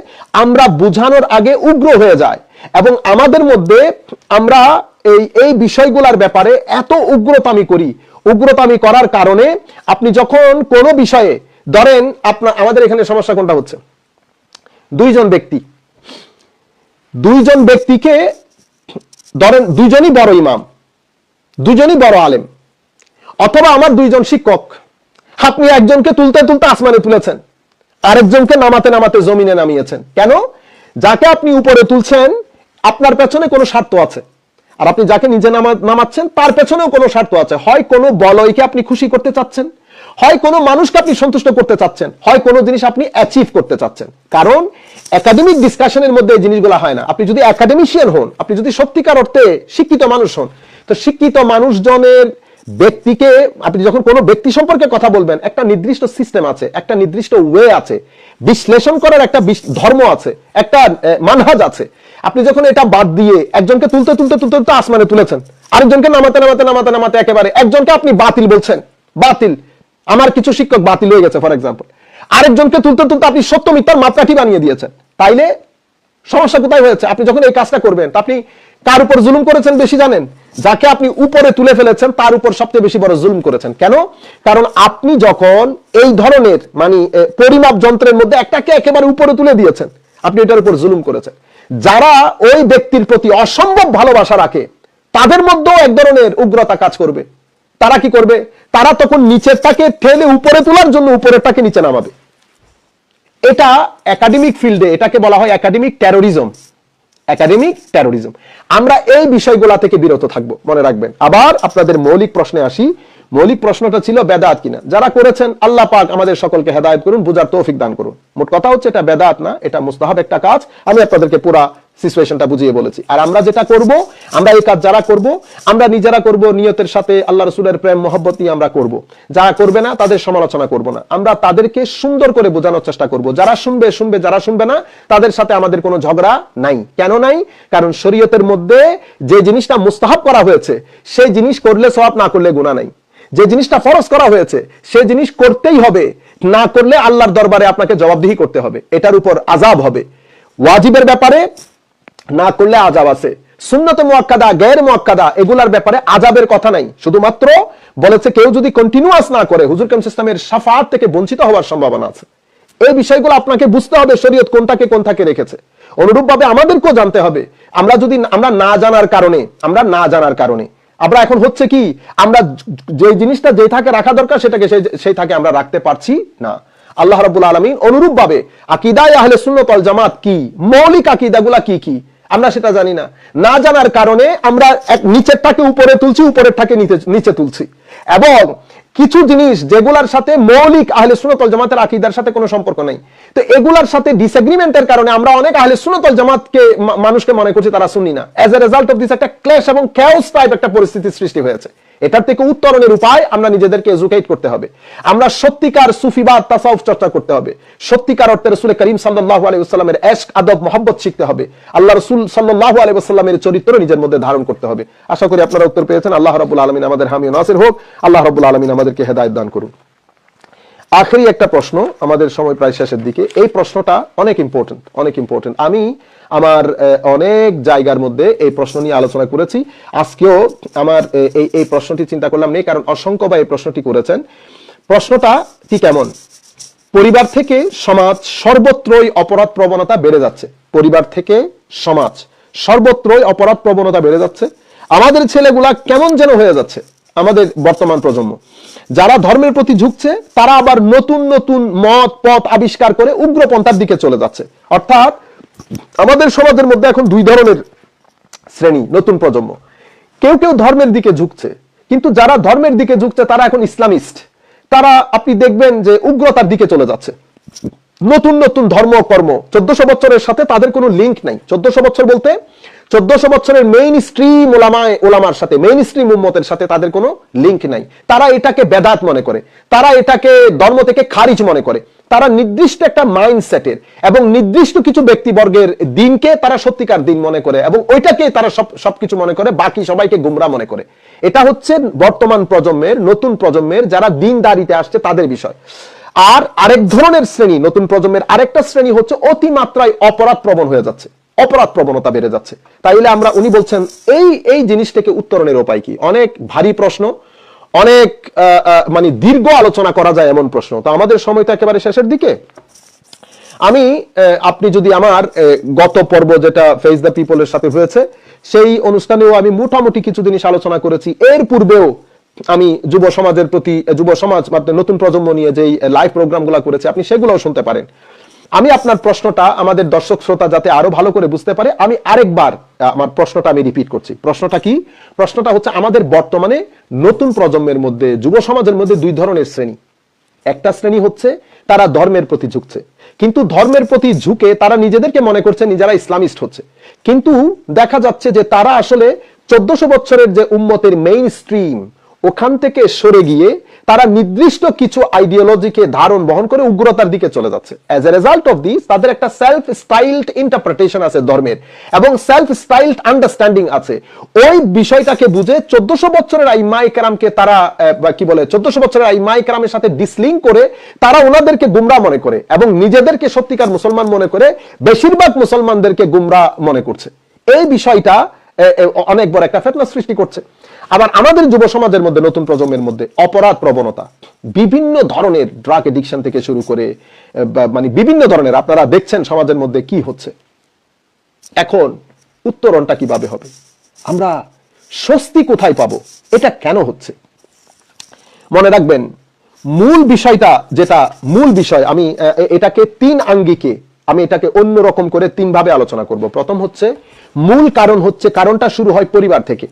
আমরা বুঝানোর আগে উগ্র হয়ে যায়, এবং আমাদের মধ্যে আমরা এই বিষয়গুলোর ব্যাপারে এত উগ্রতামি করি। উগ্রতামি করার কারণে আপনি যখন কোনো বিষয়ে ধরেন, আমাদের এখানে সমস্যা কোনটা হচ্ছে, দুইজন ব্যক্তিকে ধরেন, দুইজনই বড় ইমাম, দুজনই বড় আলেম, অথবা আমার দুইজন শিক্ষক, আপনি একজনকে তুলতে তুলতে আসমানে তুলেছেন, আরেকজনকে নামাতে নামাতে জমিনে নামিয়েছেন। কেন? যাকে আপনি উপরে তুলছেন আপনার পেছনে কোনো স্বার্থ আছে, আর আপনি যাকে নিচে নামাচ্ছেন তার পেছনেও কোনো স্বার্থ আছে। হয় কোনো বলয়কে আপনি খুশি করতে চাচ্ছেন, হয় কোনো মানুষকে আপনি সন্তুষ্ট করতে চাচ্ছেন, হয় কোনো জিনিস আপনি অ্যাচিভ করতে চাচ্ছেন। কারণ একাডেমিক ডিসকাশনের মধ্যে এই জিনিসগুলো হয় না। আপনি যদি একাডেমিশিয়ান হন, আপনি যদি সত্যিকার অর্থে শিক্ষিত মানুষ হন, তো শিক্ষিত মানুষজনের ব্যক্তিকে আপনি যখন কোনো ব্যক্তি সম্পর্কে কথা বলবেন, একটা নির্দিষ্ট সিস্টেম আছে, একটা নির্দিষ্ট ওয়ে আছে, বিশ্লেষণ করার একটা ধর্ম আছে, একটা মানহাজ আছে। আপনি যখন এটা বাদ দিয়ে একজনকে তুলতে তুলতে তুলতে তুলতে আসমানে তুলেছেন, আরেকজনকে নামাতে নামাতে নামাতে নামাতে একেবারে একজনকে আপনি বাতিল বলছেন, বাতিল, আমার কিছু শিক্ষক বাতিল হয়ে গেছে ফর এক্সাম্পল, আরেকজনকে তুলতে তুলতে আপনি সত্য মিথ্যার মাপকাঠি বানিয়ে দিয়েছেন। তাইলে সমস্যা কোথায় হয়েছে? আপনি যখন এই কাজটা করবেন, আপনি কার উপর জুলুম করেছেন বেশি জানেন? যাকে আপনি উপরে তুলে ফেলেছেন তার উপর সবচেয়ে বেশি বড় জুলুম করেছেন। কেন? কারণ আপনি যখন এই ধরনের পরিমাপ যন্ত্রের মধ্যে একটাকে একেবারে উপরে তুলে দিয়েছেন, আপনি এটার উপর জুলুম করেছেন। যারা ওই ব্যক্তির প্রতি অসম্ভব ভালোবাসা রাখে তাদের মধ্যেও এক ধরনের উগ্রতা কাজ করবে। তারা কি করবে? তারা তখন নিচেরটাকে ঠেলে উপরে তোলার জন্য উপরেরটাকে নিচে নামাবে। এটা একাডেমিক ফিল্ডে এটাকে বলা হয় একাডেমিক টেরোরিজম। Academic terrorism. আমরা এই বিষয়গুলা থেকে বিরত থাকবো, মনে রাখবেন। আবার আপনাদের মৌলিক প্রশ্নে আসি। মৌলিক প্রশ্নটা ছিল বেদাত কিনা। যারা করেছেন আল্লাহ পাক আমাদের সকলকে হেদায়েত করুন, বুঝার তৌফিক দান করুন। মোট কথা হচ্ছে এটা বেদাত না, এটা মুস্তাহাব একটা কাজ। আমি আপনাদেরকে পুরা সিচুয়েশনটা বুঝিয়ে বলেছি। আর আমরা যেটা করব, আমরা এই কাজ যারা করব, আমরা নিজেরা করব নিয়তের সাথে, আল্লাহ রাসূলের প্রেম মহব্বত নিয়ে আমরা করব। যারা করবে না তাদের সমালোচনা করব না, আমরা তাদেরকে সুন্দর করে বোঝানোর চেষ্টা করব। যারা শুনবে শুনবে, যারা শুনবে না তাদের সাথে আমাদের কোনো ঝগড়া নাই। কেন নাই? কারণ শরীয়তের মধ্যে যে জিনিসটা মুস্তাহাব করা হয়েছে সেই জিনিস করলে সওয়াব, না করলে গুনাহ নাই। যে জিনিসটা ফরজ করা হয়েছে সেই জিনিস করতেই হবে, না করলে আল্লাহর দরবারে আপনাকে জবাবদিহি করতে হবে, এটার উপর আযাব হবে। ওয়াজিবের ব্যাপারে না করলে আযাব আছে। সুন্নতে মুআক্কাদা, গায়র মুআক্কাদা এগুলার ব্যাপারে আযাবের কথা নাই। শুধুমাত্র বলেছে কেউ যদি কন্টিনিউয়াস না করে হুজুর কারীম সাল্লাল্লাহু আলাইহি ওয়াসাল্লামের শাফাআত থেকে বঞ্চিত হওয়ার সম্ভাবনা আছে। এই বিষয়গুলো আপনাকে বুঝতে হবে, শরীয়ত কোনটাকে কোনটাকে রেখেছে। অনুরূপভাবে আমাদেরকেও জানতে হবে। আমরা না জানার কারণে আমরা এখন হচ্ছে কি, আমরা যে জিনিসটা যেই থাকে রাখা দরকার সেটাকে সেই থাকে আমরা রাখতে পারছি না। আল্লাহ রাব্বুল আলামিন অনুরূপভাবে আকীদায়ে আহলে সুন্নাত ওয়াল জামাত কি, মৌলিক আকীদাগুলা কি কি আমরা সেটা জানি না। না জানার কারণে আমরা নিচেরটাকে উপরে তুলছি, উপরেরটাকে নিচে তুলছি। এবং কিছু জিনিস যেগুলার সাথে মৌলিক আহলে সুন্নাত ওয়াল জামাতের আকীদার সাথে কোনো সম্পর্ক নাই, তো এগুলার সাথে ডিসএগ্রিমেন্টের কারণে আমরা অনেক আহলে সুন্নাত ওয়াল জামাতকে মানুষকে মনে করছি তারা সুন্নি না। As a result of this একটা ক্ল্যাশ এবং ক্যাওস টাইপ একটা পরিস্থিতির সৃষ্টি হয়েছে। এটার থেকে উত্তরণের উপায় আমরা নিজেদেরকে এজুকেট করতে হবে। আমরা সত্যিকার সুফিবাদ তাসাউফ চর্চা করতে হবে। সত্যিকার অর্থে রাসূল করিম সাল্লাল্লাহু আলাইহি ওয়াসাল্লামের ইশক, আদব, মহব্বত শিখতে হবে। আল্লাহ রাসূল সাল্লাল্লাহু আলাইহি ওয়াসাল্লামের চরিত্র নিজের মধ্যে ধারণ করতে হবে। আশা করি আপনারা উত্তর পেয়েছেন। আল্লাহ রাব্বুল আলামিন আমাদের হামি ও নাসির হোক। আল্লাহ রাব্বুল আলামিন আমাদেরকে হেদায়েত দান করুন। আখেরি একটা প্রশ্ন, আমাদের সময় প্রায় শেষের দিকে। এই প্রশ্নটা অনেক ইম্পর্টেন্ট। আমি আমার অনেক জায়গার মধ্যে এই প্রশ্ন নিয়ে আলোচনা করেছি। আজকেও আমার এই প্রশ্নটি চিন্তা করলাম নেই, কারণ অসংখ্য ভাই এই প্রশ্নটি করেছেন। প্রশ্নটা কি কেমন? পরিবার থেকে সমাজ সর্বত্রই অপরাধ প্রবণতা বেড়ে যাচ্ছে। পরিবার থেকে সমাজ সর্বত্রই অপরাধ প্রবণতা বেড়ে যাচ্ছে। আমাদের ছেলেগুলা কেমন যেন হয়ে যাচ্ছে। আমাদের বর্তমান প্রজন্ম যারা ধর্মের প্রতি ঝুঁকছে, তারা আবার নতুন নতুন মত পথ আবিষ্কার করে উগ্রপন্থার দিকে চলে যাচ্ছে। অর্থাৎ আমাদের সমাজের মধ্যে এখন দুই ধরনের শ্রেণী, নতুন প্রজন্ম। কেউ কেউ ধর্মের দিকে ঝুঁকছে, কিন্তু যারা ধর্মের দিকে ঝুঁকছে তারা এখন ইসলামিস্ট। তারা আপনি দেখবেন যে উগ্রতার দিকে চলে যাচ্ছে। নতুন নতুন ধর্ম কর্ম, 1400 বছরের সাথে তাদের কোনো লিঙ্ক নাই। 1400 বছর বলতে 1400 বছরের মেইন স্ট্রিম ওলামার সাথে, মেইন স্ট্রিম উম্মতের সাথে তাদের কোনো লিঙ্ক নাই। তারা এটাকে বেদাত মনে করে, তারা এটাকে ধর্ম থেকে খারিজ মনে করে। তারা নির্দিষ্ট একটা মাইন্ডসেটের এবং নির্দিষ্ট কিছু ব্যক্তিবর্গের দিনকে তারা সত্যিকার দিন মনে করে এবং ওইটাকে তারা সবকিছু মনে করে, বাকি সবাইকে গুমরাহ মনে করে। এটা হচ্ছে বর্তমান প্রজন্মের, নতুন প্রজন্মের যারা দিনদারিতে আসছে তাদের বিষয়। আর আরেক ধরনের শ্রেণী, নতুন প্রজন্মের আরেকটা শ্রেণী হচ্ছে অতিমাত্রায় অপরাধ প্রবণ হয়ে যাচ্ছে, অপরাধ প্রবণতা বেড়ে যাচ্ছে। তাইলে আমরা, উনি বলছেন এই জিনিসটাকে উত্তরণের উপায় কি? অনেক ভারী প্রশ্ন, অনেক মানে দীর্ঘ আলোচনা করা যায় এমন প্রশ্ন। তো আমাদের সময় তো একেবারে শেষের দিকে। আপনি যদি আমার গত পর্ব যেটা ফেস দ্য পিপলের সাথে হয়েছে, সেই অনুষ্ঠানেও আমি মোটামুটি কিছু জিনিস আলোচনা করেছি। এর পূর্বেও আমি যুব সমাজের প্রতি, যুব সমাজ মানে নতুন প্রজন্ম নিয়ে যেই লাইভ প্রোগ্রামগুলো করেছি, আপনি সেগুলোও শুনতে পারেন। আমি আপনার প্রশ্নটা আমাদের দর্শক শ্রোতা যাতে আরো ভালো করে বুঝতে পারে, আমি আরেকবার আমার প্রশ্নটা আমি রিপিট করছি। প্রশ্নটা কি? প্রশ্নটা হচ্ছে আমাদের বর্তমানে নতুন প্রজন্মের মধ্যে, যুব সমাজের মধ্যে দুই ধরনের শ্রেণী। একটা শ্রেণী হচ্ছে তারা ধর্মের প্রতি ঝুঁকছে, কিন্তু ধর্মের প্রতি ঝুঁকে তারা নিজেদেরকে মনে করছে নিজেরা ইসলামিস্ট হচ্ছে। কিন্তু দেখা যাচ্ছে যে তারা আসলে 1400 বছরের যে উম্মতের মেইন স্ট্রিম, ওখান থেকে সরে গিয়ে তারা নির্দিষ্ট কিছু আইডিওলজিকে ধারণ বহন করে উগ্রতার দিকে চলে যাচ্ছে। As a result of this, তাদের একটা সেলফ স্টাইলড ইন্টারপ্রিটেশন আছে ধর্মের এবং সেলফ স্টাইলড আন্ডারস্ট্যান্ডিং আছে। ওই বিষয়টাকে বুঝে 1400 বছরের আইমায়ে কেরামকে তারা কি বলে, 1400 বছরের আইমায়ে কেরামের সাথে ডিসলিঙ্ক করে তারা ওনাদেরকে গুমরাহ মনে করে এবং নিজেদেরকে সত্যিকার মুসলমান মনে করে বেশিরভাগ মুসলমানদেরকে গুমরাহ মনে করছে। এই বিষয়টা অনেক বড় একটা ফিতনা সৃষ্টি করছে। আবার আমাদের যুব সমাজের মধ্যে, নতুন প্রজন্মের মধ্যে অপরাধ প্রবণতা, বিভিন্ন ধরনের ড্রাগ এডিকশন থেকে শুরু করে মানে বিভিন্ন ধরনের, আপনারা দেখছেন সমাজের মধ্যে কি হচ্ছে। এখন উত্তরণটা কিভাবে হবে? আমরা স্বস্তি কোথায় পাবো? এটা কেন হচ্ছে? মনে রাখবেন, মূল বিষয়টা যেটা মূল বিষয়, আমি এটাকে তিন আঙ্গিকে, আমি এটাকে অন্যরকম করে তিন ভাবে আলোচনা করব। প্রথম হচ্ছে, মূল কারণ হচ্ছে, কারণটা শুরু হয় পরিবার থেকে।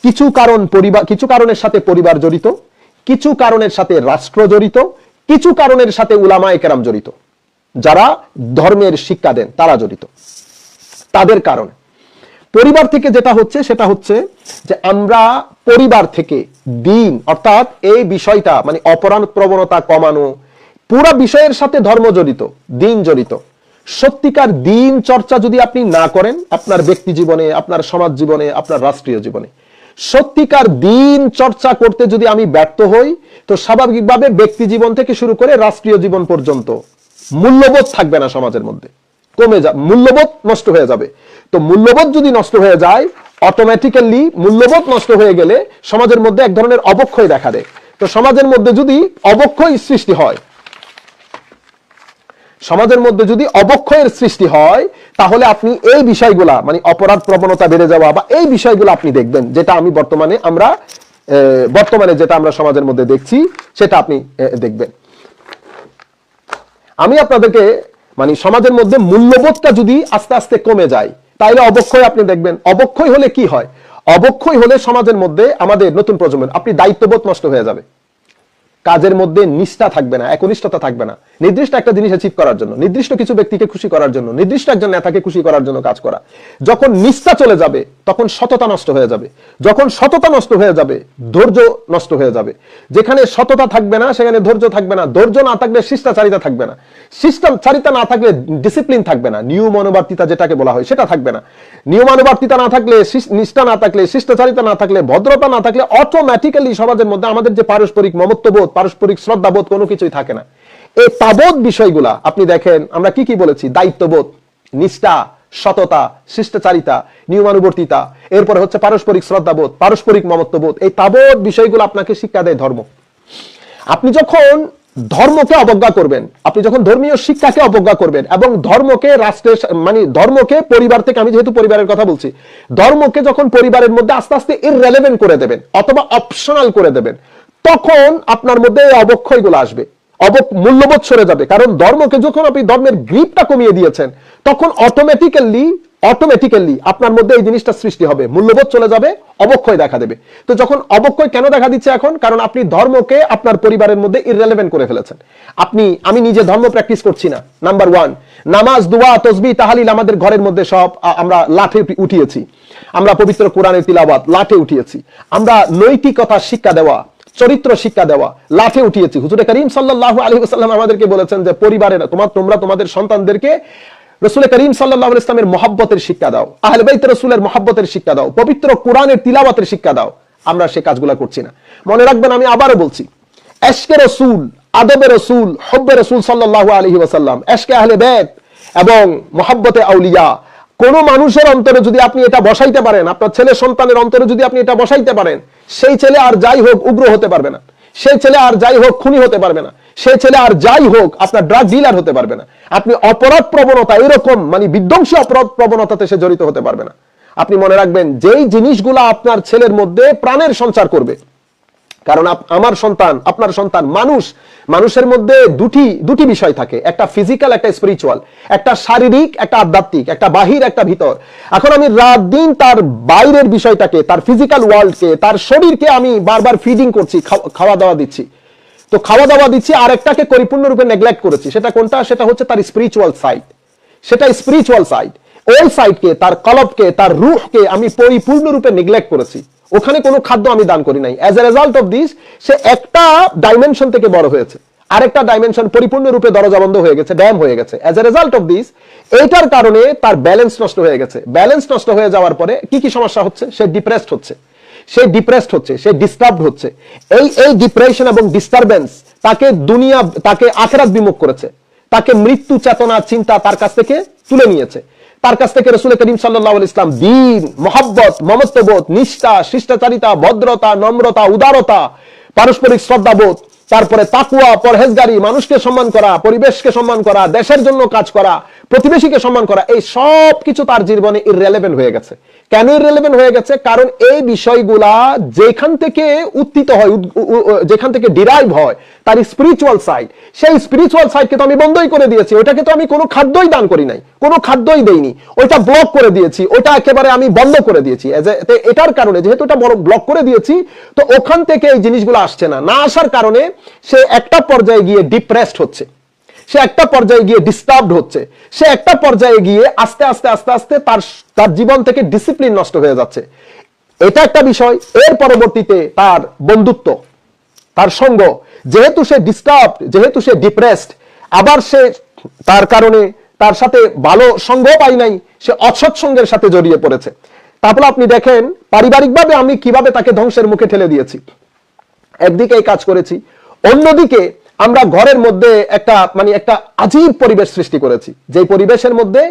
কিছু কারণের সাথে পরিবার জড়িত, কিছু কারণের সাথে রাষ্ট্র জড়িত, কিছু কারণের সাথে উলামায়ে কেরাম জড়িত, যারা ধর্মের শিক্ষা দেন তারা জড়িত। তাদের কারণে পরিবার থেকে যেটা হচ্ছে সেটা হচ্ছে যে আমরা পরিবার থেকে দিন, অর্থাৎ এই বিষয়টা মানে অপরাধ প্রবণতা কমানো, পুরো বিষয়ের সাথে ধর্ম জড়িত, দিন জড়িত। সত্যিকার দিন চর্চা যদি আপনি না করেন আপনার ব্যক্তি জীবনে, আপনার সমাজ জীবনে, আপনার রাষ্ট্রীয় জীবনে, সত্যিকার দিন চর্চা করতে যদি আমি ব্যর্থ হই, তো স্বাভাবিকভাবে ব্যক্তি জীবন থেকে শুরু করে রাষ্ট্রীয় জীবন পর্যন্ত মূল্যবোধ থাকবে না সমাজের মধ্যে, কমে যাবে, মূল্যবোধ নষ্ট হয়ে যাবে। তো মূল্যবোধ যদি নষ্ট হয়ে যায়, অটোমেটিক্যালি মূল্যবোধ নষ্ট হয়ে গেলে সমাজের মধ্যে এক ধরনের অবক্ষয় দেখা দেয়। তো সমাজের মধ্যে যদি অবক্ষয় সৃষ্টি হয়, সমাজের মধ্যে যদি অবক্ষয়ের সৃষ্টি হয়, তাহলে আপনি এই বিষয়গুলা মানে অপরাধ প্রবণতা বেড়ে যাওয়া বা এই বিষয়গুলো আপনি দেখবেন, যেটা আমি বর্তমানে যেটা আমরা সমাজের মধ্যে দেখছি সেটা আপনি দেখবেন। আমি আপনাদেরকে মানে সমাজের মধ্যে মূল্যবোধটা যদি আস্তে আস্তে কমে যায়, তাহলে অবক্ষয় আপনি দেখবেন। অবক্ষয় হলে কি হয়? অবক্ষয় হলে সমাজের মধ্যে আমাদের নতুন প্রজন্মের আপনি দায়িত্ববোধ নষ্ট হয়ে যাবে, কাজের মধ্যে নিষ্ঠা থাকবে না, একনিষ্ঠতা থাকবে না। নির্দিষ্ট একটা জিনিস অ্যাচিভ করার জন্য, নির্দিষ্ট কিছু ব্যক্তিকে খুশি করার জন্য, নির্দিষ্ট একজন নেতাকে খুশি করার জন্য কাজ করা। যখন নিষ্ঠা চলে যাবে তখন সততা নষ্ট হয়ে যাবে। যখন সততা নষ্ট হয়ে যাবে, ধৈর্য নষ্ট হয়ে যাবে। যেখানে সততা থাকবে না সেখানে ধৈর্য থাকবে না, ধৈর্য না থাকলে শিষ্টাচারিতা থাকবে না, শিষ্টাচারিতা না থাকলে ডিসিপ্লিন থাকবে না, নিয়মানুবর্তিতা যেটাকে বলা হয় সেটা থাকবে না। নিয়মানুবর্তিতা না থাকলে, নিষ্ঠা না থাকলে, শিষ্টাচারিতা না থাকলে, ভদ্রতা না থাকলে অটোমেটিক্যালি সমাজের মধ্যে আমাদের যে পারস্পরিক মমত্ববোধ, পারস্পরিক শ্রদ্ধাবোধ কোনো কিছুই থাকে না। এই তাবোধ বিষয়গুলা আপনি দেখেন, আমরা কি বলেছি? দায়িত্ববোধ, নিষ্ঠা, সততা, শিষ্টাচারিতা, নিয়মানুবর্তিতা, এরপরে হচ্ছে পারস্পরিক শ্রদ্ধাবোধ, পারস্পরিক মমত্ববোধ। এই তাবৎ বিষয়গুলো আপনাকে শিক্ষা দেয় ধর্ম। আপনি যখন ধর্মকে অবজ্ঞা করবেন, আপনি যখন ধর্মীয় শিক্ষাকে অবজ্ঞা করবেন এবং ধর্মকে রাষ্ট্রের মানে ধর্মকে পরিবার থেকে, আমি যেহেতু পরিবারের কথা বলছি, ধর্মকে যখন পরিবারের মধ্যে আস্তে আস্তে ইররেলেভেন্ট করে দেবেন অথবা অপশনাল করে দেবেন, তখন আপনার মধ্যে এই অবক্ষয়গুলো আসবে, মূল্যবোধ সরে যাবে। কারণ ধর্মকে যখন আপনি ধর্মের গ্রিপটা কমিয়ে দিয়েছেন, তখন অটোমেটিক্যালি আপনার মধ্যে এই জিনিসটা সৃষ্টি হবে, মূল্যবোধ চলে যাবে, অবক্ষয় দেখা দেবে। তো যখন অবক্ষয় কেন দেখা দিচ্ছে এখন? কারণ আপনি ধর্মকে আপনার পরিবারের মধ্যে ইররেলেভেন্ট করে ফেলেছেন। আমি নিজে ধর্ম প্র্যাকটিস করছি না, নাম্বার 1। নামাজ, দোয়া, তসবিহ, তাহলিল আমাদের ঘরের মধ্যে সব আমরা লাঠে উঠিয়েছি, আমরা পবিত্র কোরআনের তিলাওয়াত লাঠে উঠিয়েছি, আমরা নৈতিকতা শিক্ষা দেওয়া, চরিত্র শিক্ষা দেওয়া লাঠে উঠিয়েছি। হুজুর করিম সাল্লাল্লাহু আলাইহি ওয়াসাল্লাম আমাদেরকে বলেছেন যে পরিবারের তোমরা তোমাদের সন্তানদেরকে রাসূল করিম সাল্লাল্লাহু আলাইহি ওয়াসাল্লামের মহব্বতের শিক্ষা দাও, আহলে বাইত রাসূলের মহব্বতের শিক্ষা দাও, পবিত্র কোরআনের তিলাওয়াতের শিক্ষা দাও। আমরা সেই কাজগুলো করছি না। মনে রাখবেন, আমি আবারও বলছি, ইশকে রাসূল, আদবে রাসূল, হুব্বে রাসূল সাল্লাল্লাহু আলাইহি ওয়াসাল্লাম, ইশকে আহলে বাইত এবং মহব্বতে আউলিয়া, কোন মানুষের অন্তরে যদি আপনি এটা বসাইতে পারেন, আপনার ছেলে সন্তানের অন্তরে যদি আপনি এটা বসাইতে পারেন, সেই ছেলে আর যাই হোক উগ্র হতে পারবে না, সেই ছেলে আর যাই হোক খুনি হতে পারবে না, সেই ছেলে আর যাই হোক আপনার ড্রাগ ডিলার হতে পারবে না, আপনি অপরাধ প্রবণতা এরকম মানে বিধ্বংসী অপরাধ প্রবণতাতে সে জড়িত হতে পারবে না। আপনি মনে রাখবেন, যেই জিনিসগুলো আপনার ছেলের মধ্যে প্রাণের সঞ্চার করবে, কারণ আমার সন্তান, আপনার সন্তান, মানুষের মধ্যে দুটি বিষয় থাকে, একটা ফিজিক্যাল, একটা স্পিরিচুয়াল, একটা শারীরিক, একটা আধ্যাত্মিক, একটা বাহির, একটা ভিতর। এখন আমি রাত দিন তার বাইরের বিষয়টাকে, তার ফিজিক্যাল ওয়ার্ল্ডকে, তার শরীরকে আমি বারবার ফিডিং করছি, খাওয়া দাওয়া দিচ্ছি, তো খাওয়া দাওয়া দিচ্ছি, আর একটাকে পরিপূর্ণরূপে নেগলেক্ট করেছি। সেটা কোনটা? সেটা হচ্ছে তার স্পিরিচুয়াল সাইড। সেটা স্পিরিচুয়াল সাইড, ওই সাইডকে, তার কলবকে, তার রূহকে আমি পরিপূর্ণরূপে নেগলেক্ট করেছি। ওখানে কোনো খাদ্য আমি দান করি নাই। As a result of this, সে একটা ডাইমেনশন থেকে বড় হয়েছে, আরেকটা ডাইমেনশন পরিপূর্ণরূপে দরজা বন্ধ হয়ে গেছে, ড্যাম হয়ে গেছে। As a result of this, এইটার কারণে তার ব্যালেন্স নষ্ট হয়ে গেছে। ব্যালেন্স নষ্ট হয়ে যাওয়ার পরে কি সমস্যা হচ্ছে? সে ডিপ্রেসড হচ্ছে, সে ডিস্টার্বড হচ্ছে। এই ডিপ্রেশন এবং ডিস্টারবেন্স তাকে আখিরাত বিমুখ করেছে, তাকে মৃত্যু চেতনা চিন্তা তার কাছ থেকে তুলে নিয়েছে। তার কাছ থেকে রাসূল করিম সাল্লাল্লাহু আলাইহি ওয়াসাল্লাম দ্বীন, মহব্বত, মমত্ববোধ, নিষ্ঠা, শিষ্টাচারিতা, ভদ্রতা, নম্রতা, উদারতা, পারস্পরিক শ্রদ্ধাবোধ, তারপরে তাকওয়া, পরহেজগারি, মানুষকে সম্মান করা, পরিবেশকে সম্মান করা, দেশের জন্য কাজ করা, প্রতিবেশীকে সম্মান করা, এই সব কিছু তার জীবনে ইররেলেভেন্ট হয়ে গেছে। কেন ইররেলেভেন্ট হয়ে গেছে? কারণ এই বিষয়গুলা যেখান থেকে উত্থিত হয়, যেখান থেকে ডিরাইভ হয়, তার স্পিরিচুয়াল সাইড, সেই স্পিরিচুয়াল সাইডকে তো আমি বন্ধই করে দিয়েছি। ওইটাকে তো আমি কোনো খাদ্যই দান করি নাই, কোনো খাদ্যই দেইনি, ওইটা ব্লক করে দিয়েছি, ওইটা একেবারে আমি বন্ধ করে দিয়েছি। এটার কারণে, যেহেতু এটা বড় ব্লক করে দিয়েছি, তো ওখান থেকে এই জিনিসগুলো আসছে না। না আসার কারণে সে একটা পর্যায়ে গিয়ে ডিপ্রেসড হচ্ছে, সে একটা পর্যায়ে গিয়ে ডিস্টার্বড হচ্ছে, সে একটা পর্যায়ে গিয়ে আস্তে আস্তে তার জীবন থেকে ডিসিপ্লিন নষ্ট হয়ে যাচ্ছে। এটা একটা বিষয়। এর পরবর্তীতে তার বন্ধুত্ব, তার সঙ্গ, যেহেতু সে ডিস্টার্বড, যেহেতু সে ডিপ্রেসড, আবার সে তার কারণে তার সাথে ভালো সঙ্গ পাই নাই, সে অসৎ সঙ্গের সাথে জড়িয়ে পড়েছে। তারপর আপনি দেখেন পারিবারিকভাবে আমি কিভাবে তাকে ধ্বংসের মুখে ঠেলে দিয়েছি। একদিকে এই কাজ করেছি, অন্যদিকে আমরা ঘরের মধ্যে একটা আজীব পরিবেশ সৃষ্টি করেছি, যে পরিবেশের মধ্যে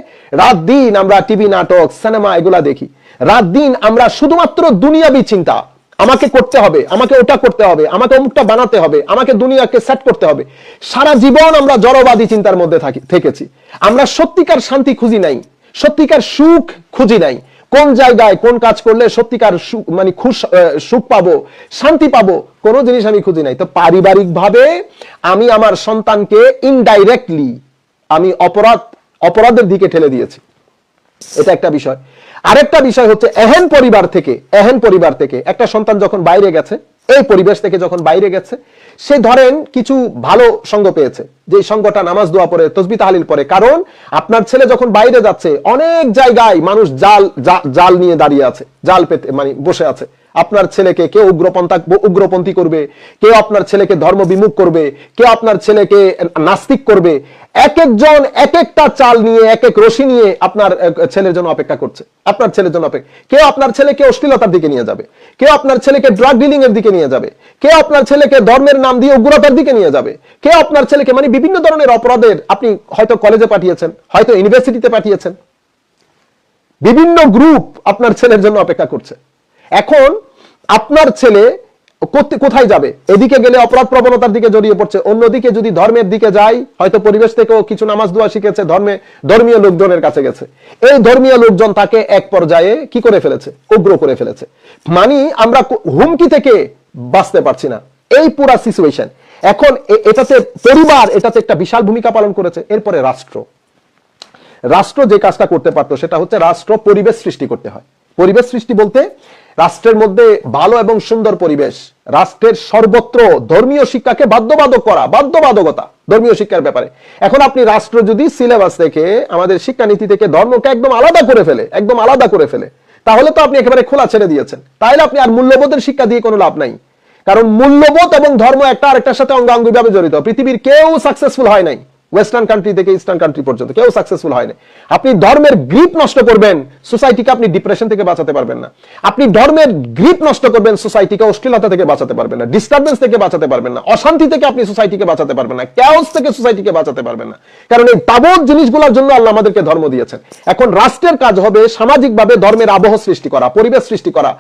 রাত দিন আমরা টিভি, নাটক, সিনেমা এগুলা দেখি। রাত দিন আমরা শুধুমাত্র দুনিয়াবী চিন্তা, আমাকে করতে হবে, আমাকে ওটা করতে হবে, আমাকে অমুকটা বানাতে হবে, আমাকে দুনিয়াকে সেট করতে হবে। সারা জীবন আমরা জড়বাদী চিন্তার মধ্যে থেকেছি। আমরা সত্যিকার শান্তি খুঁজি নাই, সত্যিকার সুখ খুঁজি নাই। কোন জায়গায় কোন কাজ করলে সত্যিকার সুখ পাবো, শান্তি পাবো, কোন জিনিস আমি খুঁজি নাই। তো পারিবারিক ভাবে আমি আমার সন্তানকে ইনডাইরেক্টলি আমি অপরাধের দিকে ঠেলে দিয়েছি। এটা একটা বিষয়। আরেকটা বিষয় হচ্ছে এহেন পরিবার থেকে একটা সন্তান যখন বাইরে গেছে, এই পরিবেশ থেকে যখন বাইরে গেছে, সে ধরেন কিছু ভালো সঙ্গ পেয়েছে, যে সঙ্গটা নামাজ দোয়া পড়ে, তাসবিহ তাহলিল পড়ে। কারণ আপনার ছেলে যখন বাইরে যাচ্ছে, অনেক জায়গায় মানুষ জাল নিয়ে দাঁড়িয়ে আছে, জাল পেতে বসে আছে। আপনার ছেলেকে কেউ উগ্রপন্থী করবে, কেউ আপনার ছেলেকে ধর্ম বিমুখ করবে, কেউ আপনার ছেলেকে নাস্তিক করবে। এক একজন এক একটা চাল নিয়ে, এক এক রশি নিয়ে আপনার ছেলের জন্য অপেক্ষা করছে। আপনার ছেলের জন্য অপেক্ষা, কেউ আপনার ছেলেকে অশ্লীলতার দিকে নিয়ে যাবে, কেউ আপনার ছেলেকে ড্রাগ ডিলিং এর দিকে নিয়ে যাবে, কেউ আপনার ছেলেকে ধর্মের নাম দিয়ে উগ্রতার দিকে নিয়ে যাবে, কেউ আপনার ছেলেকে মানে বিভিন্ন ধরনের অপরাধের, আপনি হয়তো কলেজে পাঠিয়েছেন, হয়তো ইউনিভার্সিটিতে পাঠিয়েছেন, বিভিন্ন গ্রুপ আপনার ছেলের জন্য অপেক্ষা করছে। এখন আপনার ছেলে কোথায় যাবে? এদিকে গেলে অপরাধ প্রবণতার দিকে জড়িয়ে পড়ছে, অন্যদিকে যদি ধর্মের দিকে যায়, হয়তো পরিবেশ থেকেও কিছু নামাজ দোয়া শিখেছে, ধর্মীয় লোকজনের কাছে গেছে, এই ধর্মীয় লোকজন তাকে এক পর্যায়ে কি করে ফেলেছে? উগ্র করে ফেলেছে। মানে আমরা হুমকি থেকে বাঁচতে পারছি না, এই পুরা সিচুয়েশন। এখন এটাতে পরিবার এটাতে একটা বিশাল ভূমিকা পালন করেছে। এরপরে রাষ্ট্র যে কাজটা করতে পারতো সেটা হচ্ছে রাষ্ট্র পরিবেশ সৃষ্টি করতে হয়। পরিবেশ সৃষ্টি বলতে রাষ্ট্রের মধ্যে ভালো এবং সুন্দর পরিবেশ, রাষ্ট্রের সর্বত্র ধর্মীয় শিক্ষাকে বাধ্যবাধকতা ধর্মীয় শিক্ষার ব্যাপারে। এখন আপনি রাষ্ট্র যদি সিলেবাস থেকে, আমাদের শিক্ষানীতি থেকে ধর্মকে একদম আলাদা করে ফেলে, তাহলে তো আপনি একেবারে খোলা ছেড়ে দিয়েছেন। তাহলে আপনি আর মূল্যবোধের শিক্ষা দিয়ে কোনো লাভ নাই, কারণ মূল্যবোধ এবং ধর্ম একটা আরেকটার সাথে অঙ্গাঙ্গিভাবে জড়িত। পৃথিবীর কেউ সাকসেসফুল হয় নাই, ওয়েস্টার্ন কান্ট্রি থেকে ইস্টার্ন কান্ট্রি পর্যন্ত কেউ সাকসেসফুল হয় না। আপনি ধর্মের গ্রিপ নষ্ট করবেন, সোসাইটিকে আপনি ডিপ্রেশন থেকে বাঁচাতে পারবেন না। আপনি ধর্মের গ্রিপ নষ্ট করবেন, সোসাইটিকে অশ্লীলতা থেকে বাঁচাতে পারবেন না, ডিস্টারবেন্স থেকে বাঁচাতে পারবেন না, অশান্তি থেকে আপনি সোসাইটিকে বাঁচাতে পারবেন না, ক্যাওস থেকে সোসাইটিকে বাঁচাতে পারবেন না। কারণ এই তাবৎ জিনিসগুলোর জন্য আল্লাহ আমাদেরকে ধর্ম দিয়েছেন। এখন রাষ্ট্রের কাজ হবে সামাজিকভাবে ধর্মের আবহ সৃষ্টি করা, পরিবেশ সৃষ্টি করা,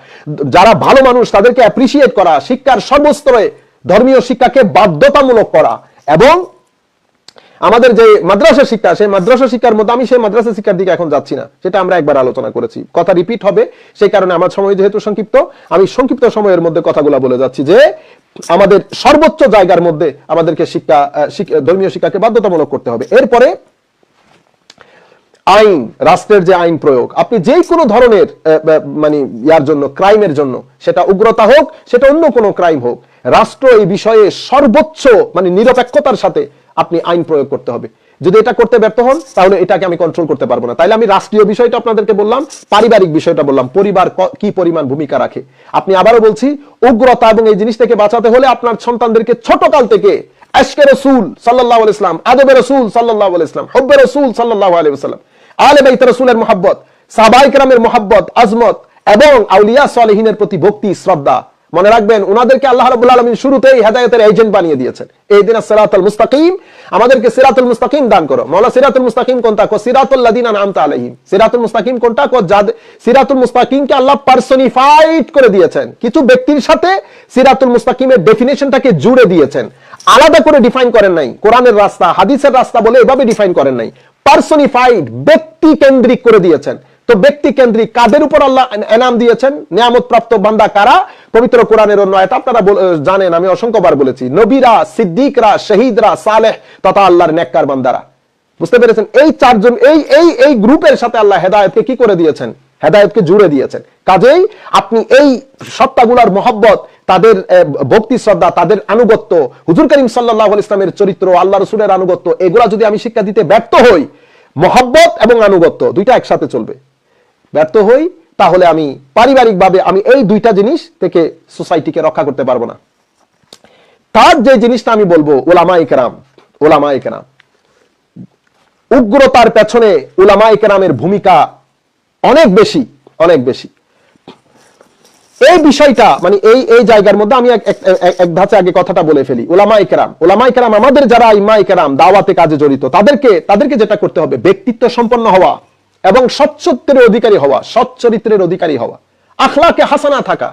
যারা ভালো মানুষ তাদেরকে অ্যাপ্রিসিয়েট করা, শিক্ষার সর্বস্তরে ধর্মীয় শিক্ষাকে বাধ্যতামূলক করা। এবং আমাদের যে মাদ্রাসা শিক্ষা, সেই মাদ্রাসা শিক্ষার মধ্যে, আমি সেই মাদ্রাসা শিক্ষার দিকে এখন যাচ্ছি না, সেটা আমরা একবার আলোচনা করেছি, কথা রিপিট হবে, সেই কারণে আমার সময় যেহেতু সংক্ষিপ্ত, আমি সংক্ষিপ্ত সময়ের মধ্যে কথাগুলো বলে যাচ্ছি যে আমাদের সর্বোচ্চ জায়গার মধ্যে আমাদেরকে ধর্মীয় শিক্ষাকে বাধ্যতামূলক করতে হবে। এরপরে আইন, রাষ্ট্রের যে আইন প্রয়োগ, আপনি যে কোনো ধরনের মানে ইয়ার জন্য, ক্রাইমের জন্য, সেটা উগ্রতা হোক, সেটা অন্য কোনো ক্রাইম হোক, রাষ্ট্র এই বিষয়ে সর্বোচ্চ মানে নিরপেক্ষতার সাথে আপনি আইন প্রয়োগ করতে হবে। যদি এটা করতে ব্যর্থ হন, তাহলে এটাকে আমি কন্ট্রোল করতে পারবো না। তাইলে আমি রাষ্ট্রীয় বিষয়টা আপনাদেরকে বললাম, পারিবারিক বিষয়টা বললাম, পরিবার কি পরিমাণ ভূমিকা রাখে। আপনি আবারও বলছি, উগ্রতা এবং এই জিনিস থেকে বাঁচাতে হলে আপনার সন্তানদেরকে ছোটকাল থেকে আশকে রাসূল সাল্লাল্লাহু আলাইহি ওয়াসাল্লাম, আদবে রাসূল সাল্লাল্লাহু আলাইহি ওয়াসাল্লাম, হুব্বে রাসূল সাল্লাল্লাহু আলাইহি ওয়াসাল্লাম, আলে বাইত রাসূলের মুহাব্বত, সাহাবায়ে কেরামের মুহাব্বত, আজমত এবং আউলিয়া সালেহিনের প্রতি ভক্তি, শ্রদ্ধা। মনে রাখবেন, ওনাদেরকে আল্লাহ রাব্বুল আলামিন শুরুতেই হেদায়েতের এজেন্ট বানিয়ে দিয়েছেন। ইহদিনাস সিরাতাল মুস্তাকিম, আমাদেরকে সিরাতুল মুস্তাকিম দান করো। মাওলা সিরাতুল মুস্তাকিম কোনটা? কো সিরাতুল লাযিনা আনআমতা আলাইহিম। সিরাতুল মুস্তাকিম কোনটা? কো সিরাতুল মুস্তাকিমকে আল্লাহ পারসনিফাইড করে দিয়েছেন, কিছু ব্যক্তির সাথে সিরাতুল মুস্তাকিমের ডেফিনিশনটাকে জুড়ে দিয়েছেন, আলাদা করে ডিফাইন করেন নাই। কোরআনের রাস্তা, হাদিসের রাস্তা বলে এভাবে ডিফাইন করেন নাই, পারসনিফাইড, ব্যক্তি কেন্দ্রিক করে দিয়েছেন। তো ব্যক্তি কেন্দ্রিক কাদের উপর আল্লাহ এনাম দিয়েছেন? নিয়ামত প্রাপ্ত বান্দা কারা? পবিত্র কোরআনের অন্য আয়াত আপনারা জানেন, আমি অসংখ্যবার বলেছি, নবীরা, সিদ্দিকরা, শহীদরা, সালেহ তথা আল্লাহর নেককার বান্দারা। বুঝতে পেরেছেন? এই চারজন, এই গ্রুপের সাথে আল্লাহ হেদায়েতকে কি করে দিয়েছেন? হেদায়েতকে জুড়ে দিয়েছেন। কাজেই আপনি এই সত্তাগুলার মহব্বত, তাদের ভক্তি শ্রদ্ধা, তাদের আনুগত্য, হুজুর করিম সাল্লাল্লাহু আলাইহি ওয়াসাল্লামের চরিত্র, আল্লাহ রাসূলের আনুগত্য, এগুলা যদি আমি শিক্ষা দিতে ব্যর্থ হই, মহব্বত এবং আনুগত্য দুইটা একসাথে চলবে, ব্যর্থ হই, তাহলে আমি পারিবারিকভাবে আমি এই দুইটা জিনিস থেকে সোসাইটিকে রক্ষা করতে পারবো না। তার যে জিনিসটা আমি বলবো, উলামায়ে কেরাম, উগ্রতার পেছনে উলামায়ে কেরামের ভূমিকা অনেক বেশি। এই বিষয়টা মানে এই জায়গার মধ্যে আমি এক ধাঁচে আগে কথাটা বলে ফেলি। উলামায়ে কেরাম আমাদের যারা ইমায়ে কেরাম দাওয়াতে কাজে জড়িত, তাদেরকে যেটা করতে হবে, ব্যক্তিত্ব সম্পন্ন হওয়া এবং সচ্চরিত্রের অধিকারী হওয়া, আখলাকে হাসানা থাকা।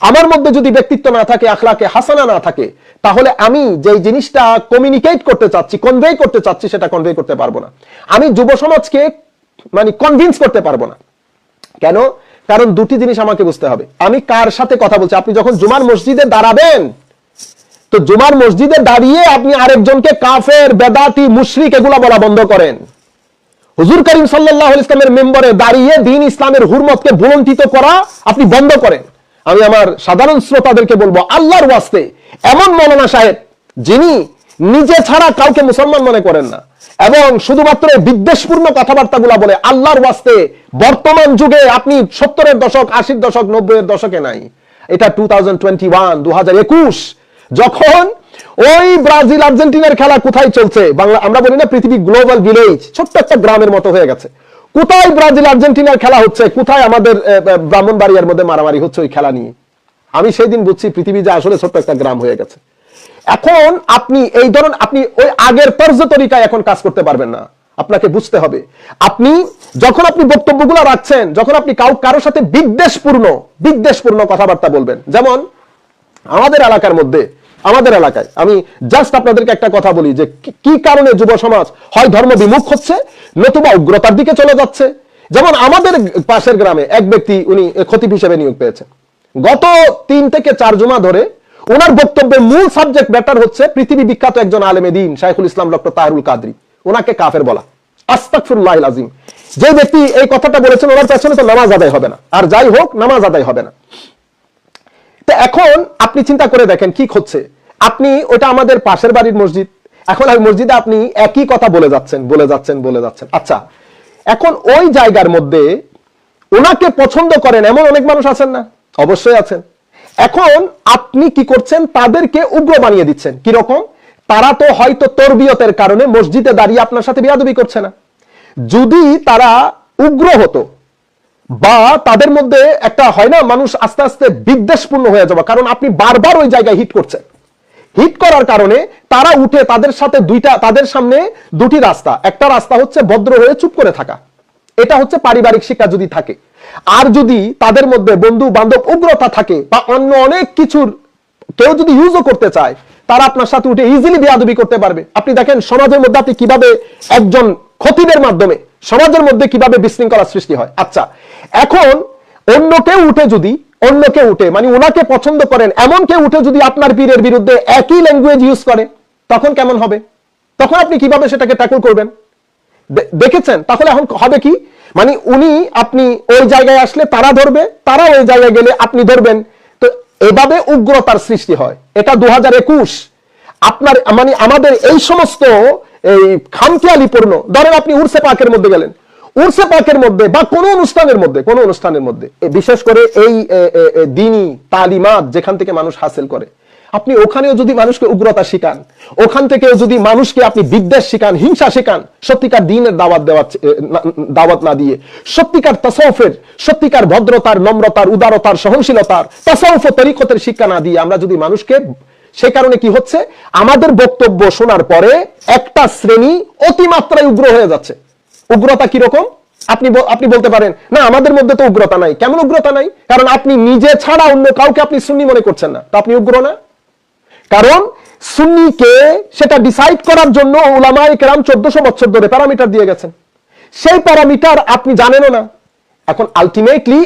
আমার মধ্যে যদি ব্যক্তিত্ব না থাকে, আখলাকে হাসানা না থাকে, তাহলে আমি যে জিনিসটা কমিউনিকেট করতে চাচ্ছি, কনভে করতে চাচ্ছি, সেটা কনভে করতে পারবো না। আমি যুব সমাজকে মানে কনভিন্স করতে পারবো না। কেন? কারণ দুটি জিনিস আমাকে বুঝতে হবে, আমি কার সাথে কথা বলছি। আপনি যখন জুমার মসজিদে দাঁড়াবেন, তো জুমার মসজিদে দাঁড়িয়ে আপনি আরেকজনকে কাফের, বেদাতি, মুশরিক এগুলা বলা বন্ধ করেন। হুজুর করিম সাল্লাল্লাহু আলাইহি ওয়াসাল্লামের মেম্বারে দাঁড়িয়ে দ্বীন ইসলামের হুরমতকে ভুলণ্ঠিত করা আপনি বন্ধ করেন। আমি আমার সাধারণ শ্রোতাদেরকে বলবো, আল্লাহর ওয়াস্তে এমন মৌলানা সাহেব যিনি নিজে ছাড়া কাউকে মুসলমান মনে করেন না এবং শুধুমাত্র বিদ্বেষপূর্ণ কথাবার্তাগুলা বলে, আল্লাহর ওয়াস্তে বর্তমান যুগে আপনি 70-এর দশক, 80-এর দশক, 90-এর দশকে নাই, এটা 2021 যখন ওই ব্রাজিল আর্জেন্টিনার খেলা কোথায় চলছে, বাংলা আমরা বলি না পৃথিবী গ্লোবাল ভিলেজ, ছোট্ট একটা গ্রামের মতো হয়ে গেছে। কোথায় ব্রাজিল আর্জেন্টিনার খেলা হচ্ছে, কোথায় আমাদের ব্রাহ্মণবাড়িয়ার মধ্যে মারামারি হচ্ছে ওই খেলা নিয়ে। আমি সেই দিন বুঝছি পৃথিবী যে আসলে ছোট্ট একটা গ্রাম হয়ে গেছে। এখন আপনি এই ধরুন আপনি ওই আগের তর্জ তরিকায় এখন কাজ করতে পারবেন না। আপনাকে বুঝতে হবে, আপনি যখন আপনি বক্তব্যগুলো রাখছেন, যখন আপনি কারোর সাথে বিদ্বেষপূর্ণ কথাবার্তা বলবেন, যেমন আমাদের এলাকার মধ্যে, আমাদের এলাকায় আমি জাস্ট আপনাদেরকে একটা কথা বলি যে কি কারণে যুব সমাজ হয় ধর্ম বিমুখ হচ্ছে, নতুবা উগ্রতার দিকে চলে যাচ্ছে। যেমন আমাদের পাশের গ্রামে এক ব্যক্তি, উনি খতিব হিসেবে নিয়োগ পেয়েছেন। গত 3 থেকে 4 জুমা ধরে ওনার বক্তব্যের মূল সাবজেক্ট ম্যাটার হচ্ছে পৃথিবী বিখ্যাত একজন আলেমে দ্বীন শাইখুল ইসলাম ডক্টর তাহেরুল কাদরি, ওনাকে কাফের বলা। আস্তাগফিরুল্লাহিল আযীম। যে ব্যক্তি এই কথাটা বলেছেন ওনার পেছনে তো নামাজ আদায় হবে না, আর যাই হোক নামাজ আদায় হবে না। তো এখন আপনি চিন্তা করে দেখেন কি হচ্ছে। আপনি ওটা আমাদের পাশের বাড়ির মসজিদ, এখন ওই মসজিদে আপনি একই কথা বলে যাচ্ছেন। আচ্ছা, এখন ওই জায়গার মধ্যে ওনাকে পছন্দ করেন এমন অনেক মানুষ আছেন না? অবশ্যই আছেন। এখন আপনি কি করছেন, তাদেরকে উগ্র বানিয়ে দিচ্ছেন। কি রকম? তারা তো হয়তো তরবিয়তের কারণে মসজিদে দাঁড়িয়ে আপনার সাথে বেয়াদবি করছে না। যদি তারা উগ্র হতো বা তাদের মধ্যে একটা হয় না, মানুষ আস্তে আস্তে বিদ্বেষপূর্ণ হয়ে যাবে, কারণ আপনি বারবার ওই জায়গায় হিট করছেন। হিট করার কারণে তারা উঠে তাদের সাথে তাদের সামনে দুটি রাস্তা, একটা রাস্তা হচ্ছে ভদ্র হয়ে চুপ করে থাকা, এটা হচ্ছে পারিবারিক শিক্ষা যদি থাকে। আর যদি তাদের মধ্যে বন্ধু বান্ধব উগ্রতা থাকে বা অন্য অনেক কিছুর কেউ যদি ইউজও করতে চায়, তারা আপনার সাথে উঠে ইজিলি বেয়াদবি করতে পারবে। আপনি দেখেন সমাজের মধ্যে আপনি কিভাবে একজন খতিবের মাধ্যমে সমাজের মধ্যে কিভাবে বিশৃঙ্খলার সৃষ্টি হয়। আচ্ছা, এখন অন্য কেউ উঠে মানে ওনাকে পছন্দ করেন এমন কেউ উঠে যদি আপনার পীরের বিরুদ্ধে একই ল্যাঙ্গুয়েজ ইউজ করে, তখন কেমন হবে? তখন আপনি কিভাবে সেটাকে ট্যাকল করবেন? দেখেছেন? তাহলে এখন হবে কি, মানে আপনি ওই জায়গায় আসলে তারা ধরবে, তারা ওই জায়গায় গেলে আপনি ধরবেন। তো এভাবে উগ্রতার সৃষ্টি হয়। এটা 2021 আপনার মানে আমাদের এই সমস্ত এই খামখেয়ালিপূর্ণ, ধরেন আপনি উরসে পাকের মধ্যে গেলেন, উরসে পাকের মধ্যে বা কোনো অনুষ্ঠানের মধ্যে বিশেষ করে এই দ্বীনি তালিমাত যেখান থেকে মানুষ হাসিল করে, আপনি ওখানেও যদি মানুষকে উগ্রতা শিখান, ওখান থেকেও যদি মানুষকে আপনি বিদ্বেষ শিখান, হিংসা শিখান, সত্যিকার দ্বীনের দাওয়াত না দিয়ে সত্যিকার তাসাউফের, সত্যিকার ভদ্রতার, নম্রতার, উদারতার, সহনশীলতার, তাসাউফ ও তরিকতের শিক্ষা না দিয়ে আমরা যদি মানুষকে, সে কারণে কি হচ্ছে, আমাদের বক্তব্য শোনার পরে একটা শ্রেণী অতিমাত্রায় উগ্র হয়ে যাচ্ছে। উগ্রতা কিরকম? আপনি বলতে পারেন না আমাদের মধ্যে তো উগ্রতা নাই। কেমন উগ্রতা নাই? কারণ আপনি নিজে ছাড়া অন্য কাউকে আপনি সুন্নি মনে করছেন না, তো আপনি উগ্র না। কারণ সুন্নিকে সেটা ডিসাইড করার জন্য উলামায়ে কেরাম 1400 বছর ধরে প্যারামিটার দিয়ে গেছেন, সেই প্যারামিটার আপনি জানেনও না। এখন আলটিমেটলি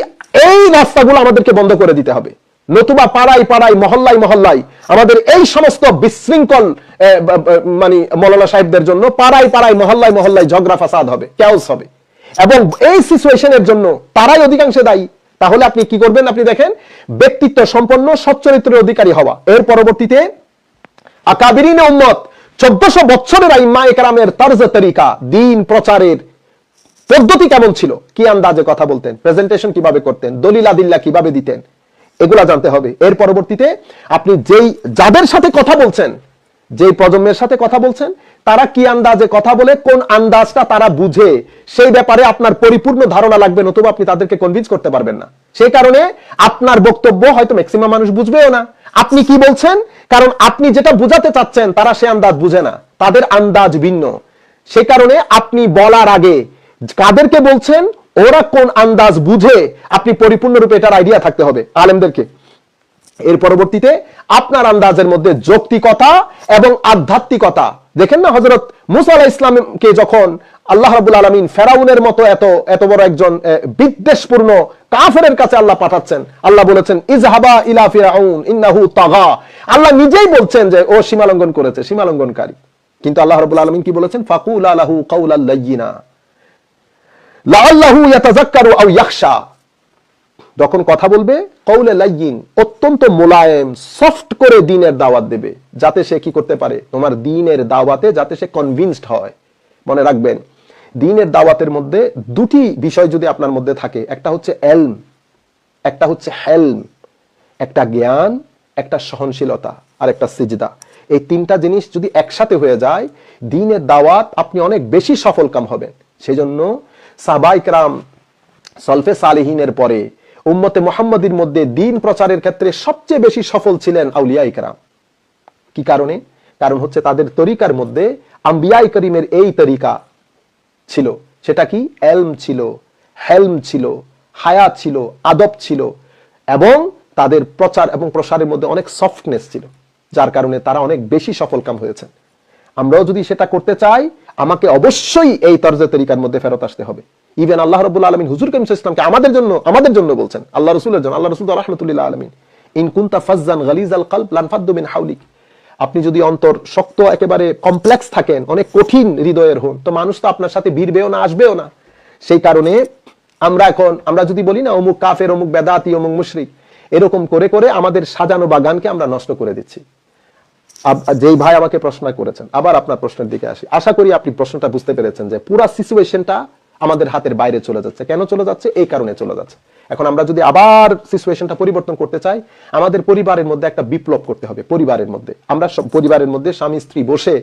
এই রাস্তাগুলো আমাদেরকে বন্ধ করে দিতে হবে, নতুবা পাড়ায় মহল্লায় আমাদের এই সমস্ত বিশৃঙ্খল মানে মৌলানা সাহেবদের জন্য পাড়ায় মহল্লায় ঝগড়া ফাসাদ হবে, ক্যাওস হবে, এবং এই সিচুয়েশনের জন্য তারাই অধিকাংশে দায়ী। তাহলে আপনি কি করবেন? আপনি দেখেন, ব্যক্তিত্ব সম্পন্ন সচ্চরিত্রের অধিকারী হওয়া, এর পরবর্তীতে আকাবিরিনে উম্মত 1400 বছরের আইম্মায়ে কেরামের তরজ তরিকা, দ্বীন প্রচারের পদ্ধতি কেমন ছিল, কি আন্দাজে কথা বলতেন, প্রেজেন্টেশন কিভাবে করতেন, দলিল আদিল্লা কিভাবে দিতেন, এগুলা জানতে হবে। এর পরবর্তীতে আপনি যাদের সাথে কথা বলছেন, যেই প্রজন্মের সাথে কথা বলছেন, তারা কি আন্দাজে কথা বলে, কোন আন্দাজটা তারা বুঝে, সেই ব্যাপারে আপনার পরিপূর্ণ ধারণা লাগবে, নতুবা আপনি তাদেরকে কনভিন্স করতে পারবেন না। সেই কারণে আপনার বক্তব্য হয়তো ম্যাক্সিমাম মানুষ বুঝবেও না আপনি কি বলছেন, কারণ আপনি যেটা বুঝাতে চাচ্ছেন তারা সে আন্দাজ বুঝে না, তাদের আন্দাজ ভিন্ন। সেই কারণে আপনি বলার আগে কাদেরকে বলছেন, ওরা কোন আন্দাজ বুঝে, আপনি পরিপূর্ণরূপে এটার আইডিয়া থাকতে হবে আলেমদেরকে। এর পরবর্তীতে আপনার আন্দাজের মধ্যে যৌক্তিকতা এবং আধ্যাত্মিকতা। দেখেন না, হযরত মুসা আলাইহিস সালামকে যখন আল্লাহ রাব্বুল আলামিন ফেরাউনের মতো এত বড় একজন বিদ্বেষপূর্ণ কাফেরের কাছে আল্লাহ পাঠাচ্ছেন, আল্লাহ বলেছেন ইযহাবা ইলা ফিরআউন ইন্নাহু তাগা। আল্লাহ নিজেই বলছেন যে ও সীমালঙ্ঘন করেছে, সীমালঙ্ঘনকারী। কিন্তু আল্লাহ রাব্বুল আলামিন কি বলেছেন? ফাকুলা লাহু কাওলাল লায়্যিনা লাআল্লাহু ইয়াতাযাক্কারু আও ইয়াখশা। যখন কথা বলবে কওলে লাইয়িন, অত্যন্ত মোলায়েম, সফট করে দ্বীনের দাওয়াত দেবে, যাতে সে কি করতে পারে, তোমার দ্বীনের দাওয়াতে যাতে সে কনভিন্সড হয়। মনে রাখবেন, দ্বীনের দাওয়াতের মধ্যে দুটি বিষয় যদি আপনার মধ্যে থাকে, একটা হচ্ছে এলম, একটা হচ্ছে হেলম, একটা জ্ঞান, একটা সহনশীলতা, আর একটা সিজদা। এই তিনটা জিনিস যদি একসাথে হয়ে যায়, দ্বীনের দাওয়াত আপনি অনেক বেশি সফলকাম হবেন। সেজন্য সাহাবায়ে কেরাম, সলফে সালেহিনের পরে উম্মতে মুহাম্মাদীর মধ্যে দ্বীন প্রচারের ক্ষেত্রে সবচেয়ে বেশি সফল ছিলেন আউলিয়ায়ে কেরাম। কি কারণে? কারণ হচ্ছে তাদের তরিকার মধ্যে আম্বিয়ায়ে করিমের এই তরিকা ছিল। সেটা কি? এলম ছিল, হেলম ছিল, হায়াত ছিল, আদব ছিল, এবং তাদের প্রচার এবং প্রসারের মধ্যে অনেক সফটনেস ছিল, যার কারণে তারা অনেক বেশি সফলকাম হয়েছেন। আমরাও যদি সেটা করতে চাই, আমাকে অবশ্যই এই তরজে তরিকার মধ্যে ফেরত আসতে হবে। ইভেন আল্লাহ রাব্বুল আলামিন হুজুর কারীম সাল্লাল্লাহু আলাইহি ওয়াসাল্লামকে আমাদের জন্য বলছেন, আল্লাহ রাসূলের জন্য। আল্লাহ রাসূল রাহমাতুল্লিল আলামিন, ইন কুনতা ফাজ্জান গালিজাল কলব লানফাদ্দু মিন হাওলিক। আপনি যদি অন্তর শক্ত, একেবারে কমপ্লেক্স থাকেন, অনেক কঠিন হৃদয়ের হন, তো মানুষ তো আপনার সাথে ভিড়বেও না, আসবেও না। সেই কারণে আমরা যদি বলি না অমুক কাফের, অমুক বেদাতি, অমুক মুশরিক, এরকম করে করে আমাদের সাজানো বাগানকে আমরা নষ্ট করে দিচ্ছি। যেই ভাই আমাকে প্রশ্ন করেছেন, আবার আপনার প্রশ্নের দিকে আসি। আশা করি আপনি প্রশ্নটা বুঝতে পেরেছেন যে পুরা সিচুয়েশনটা আমাদের হাতের বাইরে চলে যাচ্ছে। কেন চলে যাচ্ছে? এই কারণে চলে যাচ্ছে। এখন আমরা যদি আবার সিচুয়েশনটা পরিবর্তন করতে চাই, আমাদের পরিবারের মধ্যে একটা বিপ্লব করতে হবে। পরিবারের মধ্যে আমরা পরিবারের মধ্যে স্বামী স্ত্রী বসে,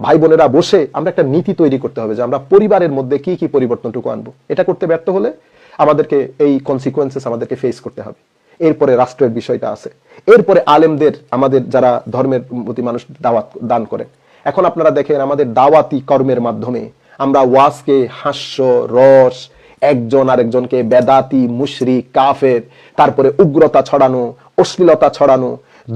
ভাই বোনেরা বসে আমরা একটা নীতি তৈরি করতে হবে যে আমরা পরিবারের মধ্যে কি কি পরিবর্তনটুকু আনবো। এটা করতে ব্যর্থ হলে আমাদেরকে এই কনসিকুয়েন্সেস আমাদেরকে ফেস করতে হবে। এরপরে রাষ্ট্রের বিষয়টা আছে, এরপরে আলেমদের, আমাদের যারা ধর্মের প্রতি মানুষ দাওয়াত দান করেন। এখন আপনারা দেখেন আমাদের দাওয়াতি কর্মের মাধ্যমে আমরা ওয়াজকে হাস্য রস, একজন আরেকজনকে বেদাতি, মুশরিক, কাফের, তারপরে উগ্রতা ছড়ানো, অশ্লীলতা ছড়ানো,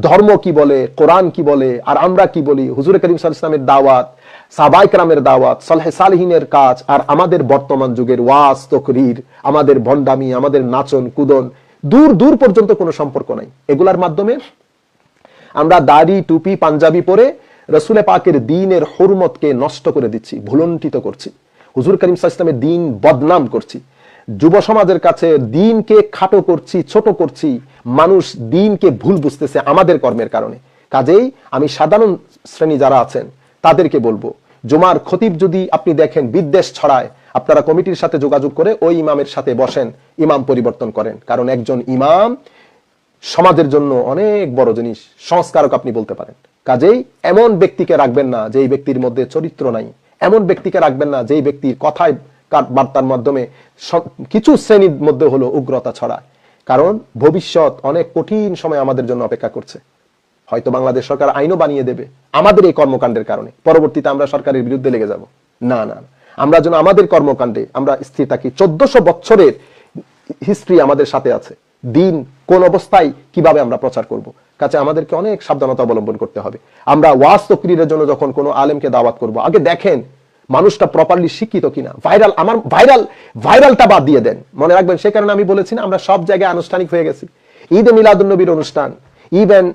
ধর্ম কি বলে, কোরআন কি বলে, আর আমরা কি বলি, হুজুর করিম সাল্লাল্লাহু আলাইহি ওয়াসাল্লামের দাওয়াত, সাহাবায়ে কেরামের দাওয়াত, সলহে সালেহিনের কাজ, আর আমাদের বর্তমান যুগের ওয়াজ তকরীর, আমাদের ভণ্ডামি, আমাদের নাচন কুদন, দূর দূর পর্যন্ত কোনো সম্পর্ক নাই। এগুলার মাধ্যমে আমরা দাড়ি, টুপি, পাঞ্জাবি পরে রাসূল পাকের দ্বীনের হুরমতকে নষ্ট করে দিচ্ছি, ভুলুণ্ঠিত করছি, হুজুর করিম সাল্লাল্লাহু আলাইহি ওয়াসাল্লামের দ্বীন বদনাম করছি, যুব সমাজের কাছে দ্বীনকে খাটো করছি, ছোট করছি। মানুষ দ্বীনকে ভুল বুঝতেছে আমাদের কর্মের কারণে। কাজেই আমি সাধারণ শ্রেণী যারা আছেন তাদেরকে বলবো, জুমার খতিব যদি আপনি দেখেন বিদ্বেষ ছড়ায়, আপনারা কমিটির সাথে যোগাযোগ করে ওই ইমামের সাথে বসেন, ইমাম পরিবর্তন করেন। কারণ একজন ইমাম সমাজের জন্য অনেক বড় জিনিস, সংস্কারক আপনি বলতে পারেন। কাজেই এমন ব্যক্তিকে রাখবেন না যেই ব্যক্তির মধ্যে চরিত্র নাই, এমন ব্যক্তিকে রাখবেন না যেই ব্যক্তির কথায় বার্তার মাধ্যমে কিছু শ্রেণীর মধ্যে হলো উগ্রতা ছড়ায়। কারণ ভবিষ্যৎ অনেক কঠিন সময় আমাদের জন্য অপেক্ষা করছে। হয়তো বাংলাদেশ সরকার আইনও বানিয়ে দেবে আমাদের এই কর্মকাণ্ডের কারণে, পরবর্তীতে আমরা সরকারের বিরুদ্ধে লেগে যাব। না না, আমরা যেন আমাদের কর্মকাণ্ডে আমরা স্থির থাকি। 1400 বছরের হিস্ট্রি আমাদের সাথে আছে। দিন কোন অবস্থায় কিভাবে আমরা প্রচার করব, কাছে আমাদেরকে অনেক সাবধানতা অবলম্বন করতে হবে। আমরা ওয়াজ তকরীরের জন্য যখন কোনো আলেমকে দাওয়াত করব, আগে দেখেন মানুষটা প্রপারলি শিক্ষিত কিনা। ভাইরালটা বাদ দিয়ে দেন, মনে রাখবেন। সেই কারণে আমি বলেছি না, আমরা সব জায়গায় আনুষ্ঠানিক হয়ে গেছি। ঈদে মিলাদুন নবীর অনুষ্ঠান, ইভেন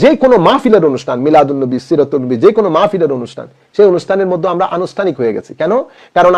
যে কোনো মাহফিলের অনুষ্ঠান, মিলাদুন নবী, সিরাতুন নবী, যে কোনো মাহফিলের অনুষ্ঠান, সেই অনুষ্ঠানের মধ্যে আমরা আনুষ্ঠানিক হয়ে গেছি। কেন? কারণ